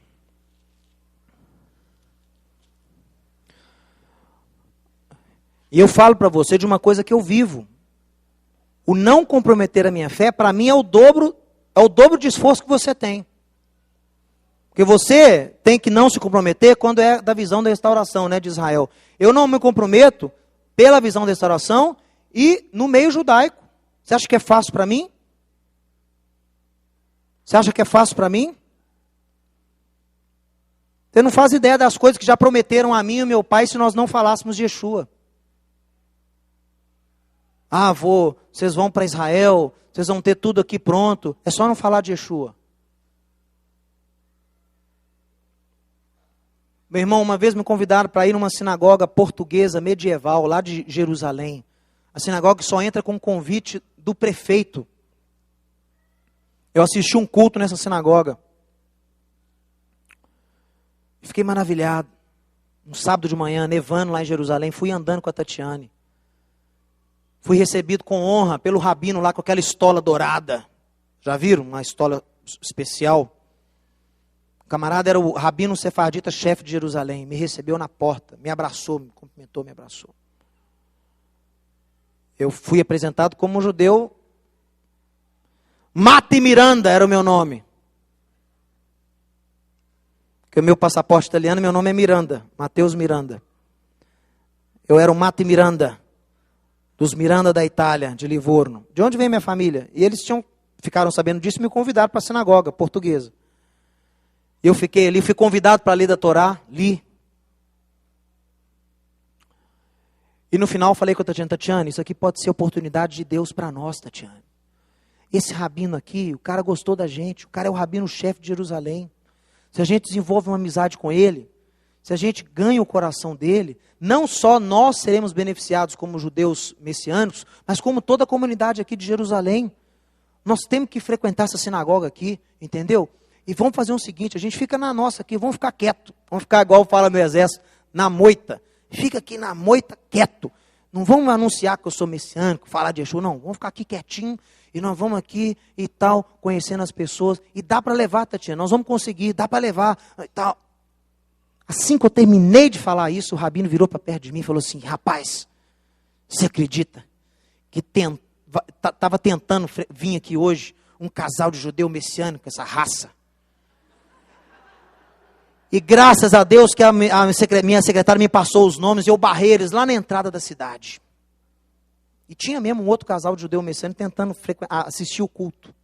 E eu falo para você de uma coisa que eu vivo. O não comprometer a minha fé, para mim, é o dobro é o dobro de esforço que você tem. Porque você tem que não se comprometer quando é da visão da restauração, né, de Israel. Eu não me comprometo pela visão da restauração e no meio judaico. Você acha que é fácil para mim? Você acha que é fácil para mim? Você não faz ideia das coisas que já prometeram a mim e ao meu pai se nós não falássemos de Yeshua. Ah, vocês vão para Israel, vocês vão ter tudo aqui pronto. É só não falar de Yeshua. Meu irmão, uma vez me convidaram para ir numa sinagoga portuguesa medieval, lá de Jerusalém. A sinagoga só entra com convite do prefeito. Eu assisti um culto nessa sinagoga. Fiquei maravilhado. Um sábado de manhã, nevando lá em Jerusalém, fui andando com a Tatiane. Fui recebido com honra pelo rabino lá com aquela estola dourada. Já viram? Uma estola especial. O camarada era o rabino sefardita, chefe de Jerusalém. Me recebeu na porta, me abraçou, me cumprimentou, me abraçou. Eu fui apresentado como um judeu. Mate Miranda era o meu nome. Porque o meu passaporte italiano, meu nome é Miranda, Mateus Miranda. Eu era o Mate Miranda, dos Miranda da Itália, de Livorno. De onde vem minha família? E eles ficaram sabendo disso e me convidaram para a sinagoga portuguesa. Eu fiquei ali, fui convidado para ler da Torá, li. E no final falei com a Tatiane, isso aqui pode ser oportunidade de Deus para nós, Tatiane. Esse rabino aqui, o cara gostou da gente, o cara é o rabino-chefe de Jerusalém. Se a gente desenvolve uma amizade com ele, se a gente ganha o coração dele, não só nós seremos beneficiados como judeus messiânicos, mas como toda a comunidade aqui de Jerusalém. Nós temos que frequentar essa sinagoga aqui, entendeu? E vamos fazer o seguinte, a gente fica na nossa aqui, vamos ficar quieto. Vamos ficar igual fala meu exército, na moita. Fica aqui na moita quieto. Não vamos anunciar que eu sou messiânico, falar de Yeshua, não. Vamos ficar aqui quietinho e nós vamos aqui e tal, conhecendo as pessoas. E dá para levar, Tatiana, nós vamos conseguir, dá para levar e tal. Assim que eu terminei de falar isso, o rabino virou para perto de mim e falou assim, rapaz, você acredita que estava tentando vir aqui hoje um casal de judeu messiânico, essa raça? E graças a Deus que a minha secretária me passou os nomes e eu barrei eles lá na entrada da cidade. E tinha mesmo um outro casal de judeu messiânico tentando assistir o culto.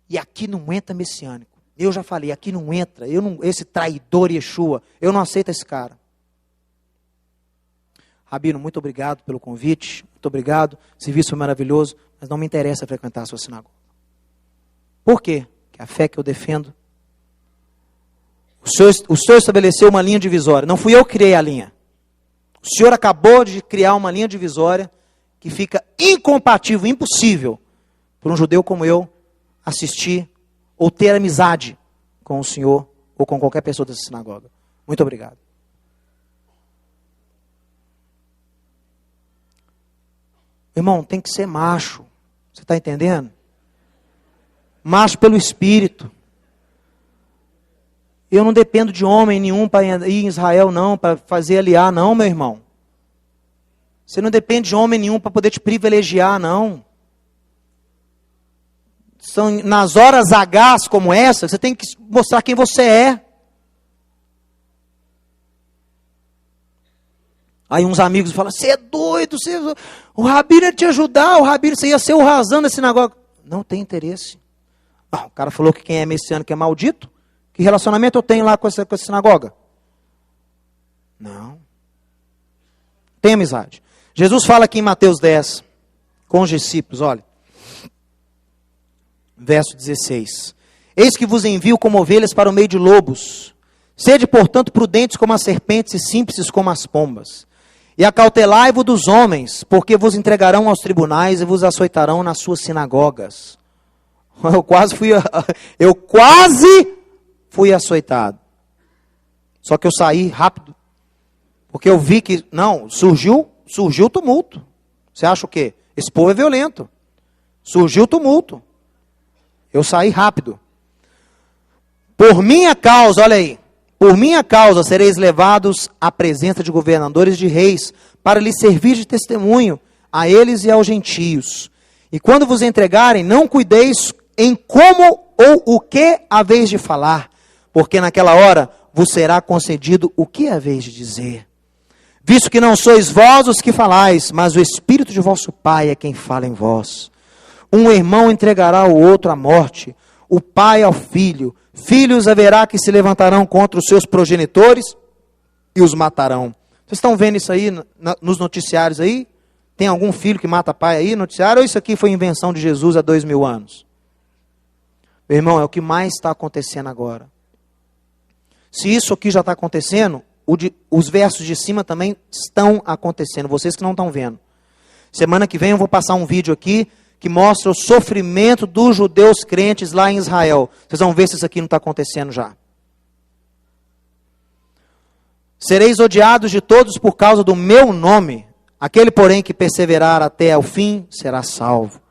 E aqui não entra messiânico. Eu já falei, aqui não entra. Esse traidor Yeshua, eu não aceito esse cara. Rabino, muito obrigado pelo convite. Muito obrigado. O serviço foi maravilhoso. Mas não me interessa frequentar a sua sinagoga. Por quê? Porque a fé que eu defendo. O Senhor estabeleceu uma linha divisória. Não fui eu que criei a linha. O Senhor acabou de criar uma linha divisória que fica incompatível, impossível, para um judeu como eu assistir ou ter amizade com o Senhor ou com qualquer pessoa dessa sinagoga. Muito obrigado. Irmão, tem que ser macho. Você está entendendo? Macho pelo Espírito. Eu não dependo de homem nenhum para ir em Israel, não, para fazer aliar, não, meu irmão. Você não depende de homem nenhum para poder te privilegiar, não. São nas horas H's como essa, você tem que mostrar quem você é. Aí uns amigos falam, você é doido, o rabino ia te ajudar, você ia ser o razão da sinagoga. Não tem interesse. O cara falou que quem é messiânico é maldito. Que relacionamento eu tenho lá com essa sinagoga? Não. Tem amizade. Jesus fala aqui em Mateus 10, com os discípulos, olha. Verso 16. Eis que vos envio como ovelhas para o meio de lobos. Sede, portanto, prudentes como as serpentes e simples como as pombas. E acautelai-vos dos homens, porque vos entregarão aos tribunais e vos açoitarão nas suas sinagogas. Eu quase fui açoitado. Só que eu saí rápido. Porque eu vi que, surgiu o tumulto. Você acha o quê? Esse povo é violento. Surgiu o tumulto. Eu saí rápido. Por minha causa, olha aí. Por minha causa sereis levados à presença de governadores e de reis, para lhes servir de testemunho a eles e aos gentios. E quando vos entregarem, não cuideis em como ou o que haveis de falar, porque naquela hora vos será concedido o que haveis de dizer. Visto que não sois vós os que falais, mas o Espírito de vosso Pai é quem fala em vós. Um irmão entregará o outro à morte, o pai ao filho. Filhos haverá que se levantarão contra os seus progenitores e os matarão. Vocês estão vendo isso aí nos noticiários aí? Tem algum filho que mata pai aí no noticiário? Ou isso aqui foi invenção de Jesus há 2000 anos? Meu irmão, é o que mais está acontecendo agora. Se isso aqui já está acontecendo, os versos de cima também estão acontecendo. Vocês que não estão vendo. Semana que vem eu vou passar um vídeo aqui que mostra o sofrimento dos judeus crentes lá em Israel. Vocês vão ver se isso aqui não está acontecendo já. Sereis odiados de todos por causa do meu nome. Aquele, porém, que perseverar até o fim, será salvo.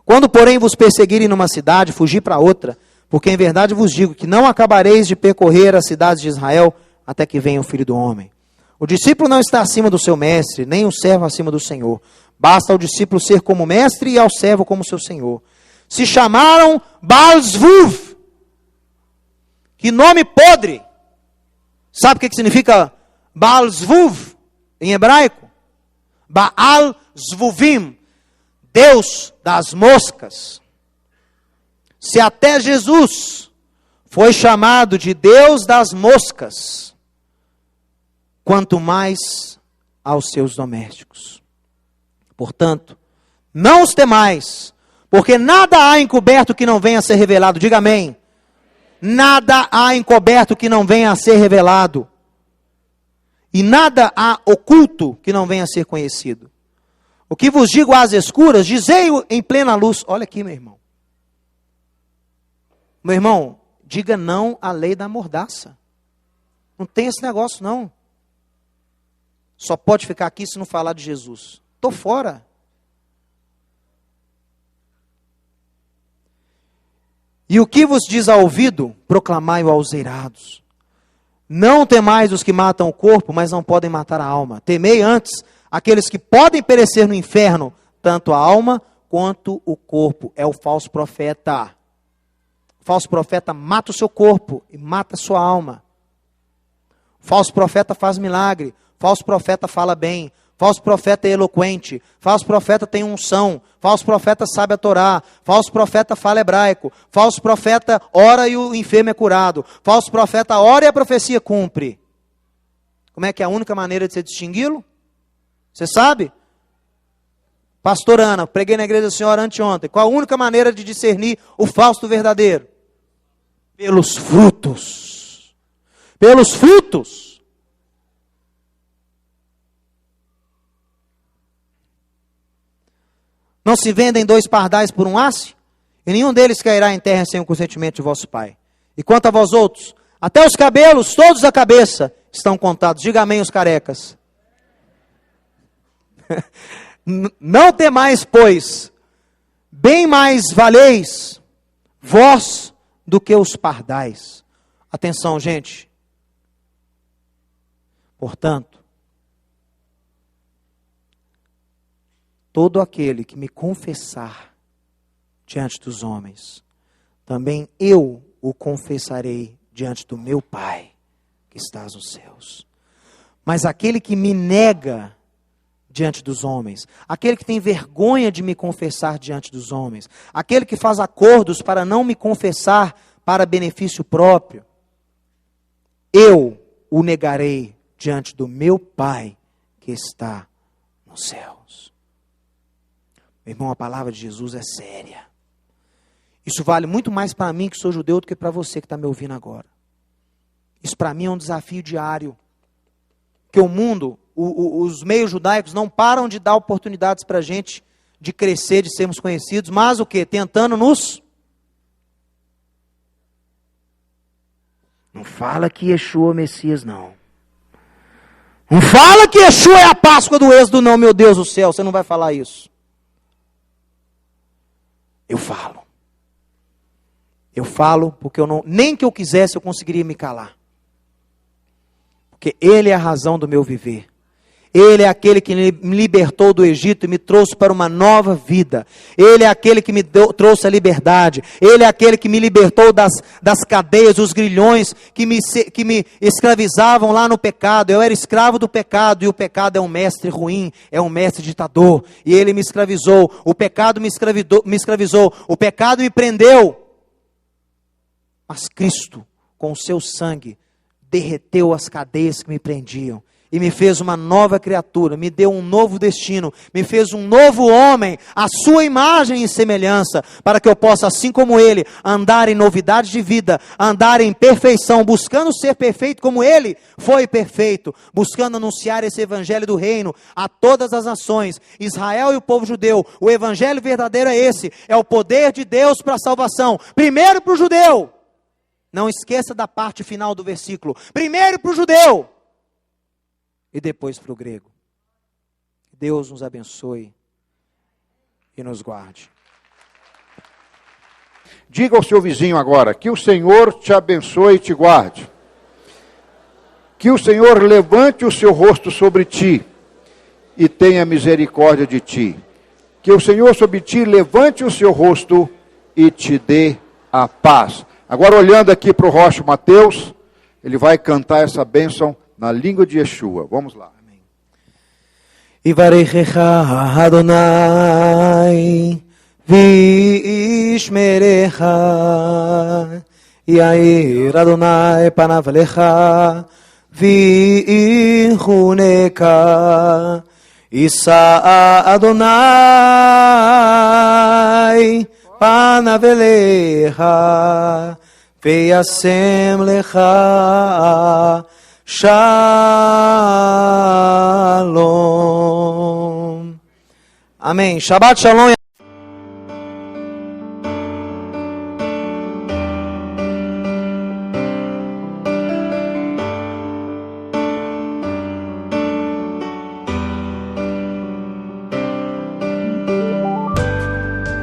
Quando, porém, vos perseguirem numa cidade, fugi para outra, porque em verdade vos digo que não acabareis de percorrer as cidades de Israel até que venha o Filho do Homem. O discípulo não está acima do seu mestre, nem o servo acima do Senhor. Basta ao discípulo ser como mestre e ao servo como seu senhor. Se chamaram Baal-Zvuv. Que nome podre. Sabe o que significa Baal-Zvuv em hebraico? Baal-Zvuvim. Deus das moscas. Se até Jesus foi chamado de Deus das moscas, quanto mais aos seus domésticos. Portanto, não os temais, porque nada há encoberto que não venha a ser revelado. Diga amém. Nada há encoberto que não venha a ser revelado. E nada há oculto que não venha a ser conhecido. O que vos digo às escuras, dizei-o em plena luz. Olha aqui, meu irmão. Meu irmão, diga não à lei da mordaça. Não tem esse negócio, não. Só pode ficar aqui se não falar de Jesus. Estou fora. E o que vos diz ao ouvido, proclamai-o aos eirados. Não temais os que matam o corpo, mas não podem matar a alma. Temei antes aqueles que podem perecer no inferno, tanto a alma quanto o corpo. É o falso profeta. O falso profeta mata o seu corpo e mata a sua alma. O falso profeta faz milagre. O falso profeta fala bem. Falso profeta é eloquente, falso profeta tem unção, falso profeta sabe a Torá, falso profeta fala hebraico, falso profeta ora e o enfermo é curado, falso profeta ora e a profecia cumpre. Como é que é a única maneira de você distingui-lo? Você sabe? Pastor Ana, preguei na igreja da senhora anteontem. Qual a única maneira de discernir o falso do verdadeiro? Pelos frutos. Pelos frutos. Não se vendem 2 pardais por um asse? E nenhum deles cairá em terra sem o consentimento de vosso Pai. E quanto a vós outros, até os cabelos, todos da cabeça, estão contados. Diga amém os carecas. Não temais, pois, bem mais valeis vós do que os pardais. Atenção, gente. Portanto, todo aquele que me confessar diante dos homens, também eu o confessarei diante do meu Pai, que estás nos céus. Mas aquele que me nega diante dos homens, aquele que tem vergonha de me confessar diante dos homens, aquele que faz acordos para não me confessar para benefício próprio, eu o negarei diante do meu Pai, que está nos céus. Meu irmão, a palavra de Jesus é séria. Isso vale muito mais para mim, que sou judeu, do que para você que está me ouvindo agora. Isso para mim é um desafio diário. Porque o mundo, os meios judaicos não param de dar oportunidades para a gente de crescer, de sermos conhecidos, mas o quê? Tentando nos... Não fala que Yeshua é o Messias, não. Não fala que Yeshua é a Páscoa do Êxodo, não, meu Deus do céu, você não vai falar isso. Eu falo. Eu falo porque eu não, nem que eu quisesse eu conseguiria me calar. Porque Ele é a razão do meu viver. Ele é aquele que me libertou do Egito e me trouxe para uma nova vida. Ele é aquele que me trouxe a liberdade. Ele é aquele que me libertou das cadeias, dos grilhões que me escravizavam lá no pecado. Eu era escravo do pecado, e o pecado é um mestre ruim, é um mestre ditador. E ele me escravizou, o pecado me escravizou, o pecado me prendeu. Mas Cristo, com o seu sangue, derreteu as cadeias que me prendiam e me fez uma nova criatura, me deu um novo destino, me fez um novo homem, a sua imagem e semelhança, para que eu possa, assim como ele, andar em novidade de vida, andar em perfeição, buscando ser perfeito como ele foi perfeito, buscando anunciar esse evangelho do reino a todas as nações, Israel e o povo judeu. O evangelho verdadeiro é esse, é o poder de Deus para a salvação, primeiro para o judeu. Não esqueça da parte final do versículo, primeiro para o judeu, e depois para o grego. Deus nos abençoe e nos guarde.
Diga ao seu vizinho agora, que o Senhor te abençoe e te guarde. Que o Senhor levante o seu rosto sobre ti e tenha misericórdia de ti. Que o Senhor sobre ti levante o seu rosto e te dê a paz. Agora olhando aqui para o Rocha Mateus, ele vai cantar essa bênção na língua de Yeshua. Vamos lá.
Yivarechecha Adonai v'yishmerecha, Yair Adonai panav lecha v'yichuneka, Yisa Adonai panav elecha v'yasem lecha Shalom. Amém. Shabbat Shalom.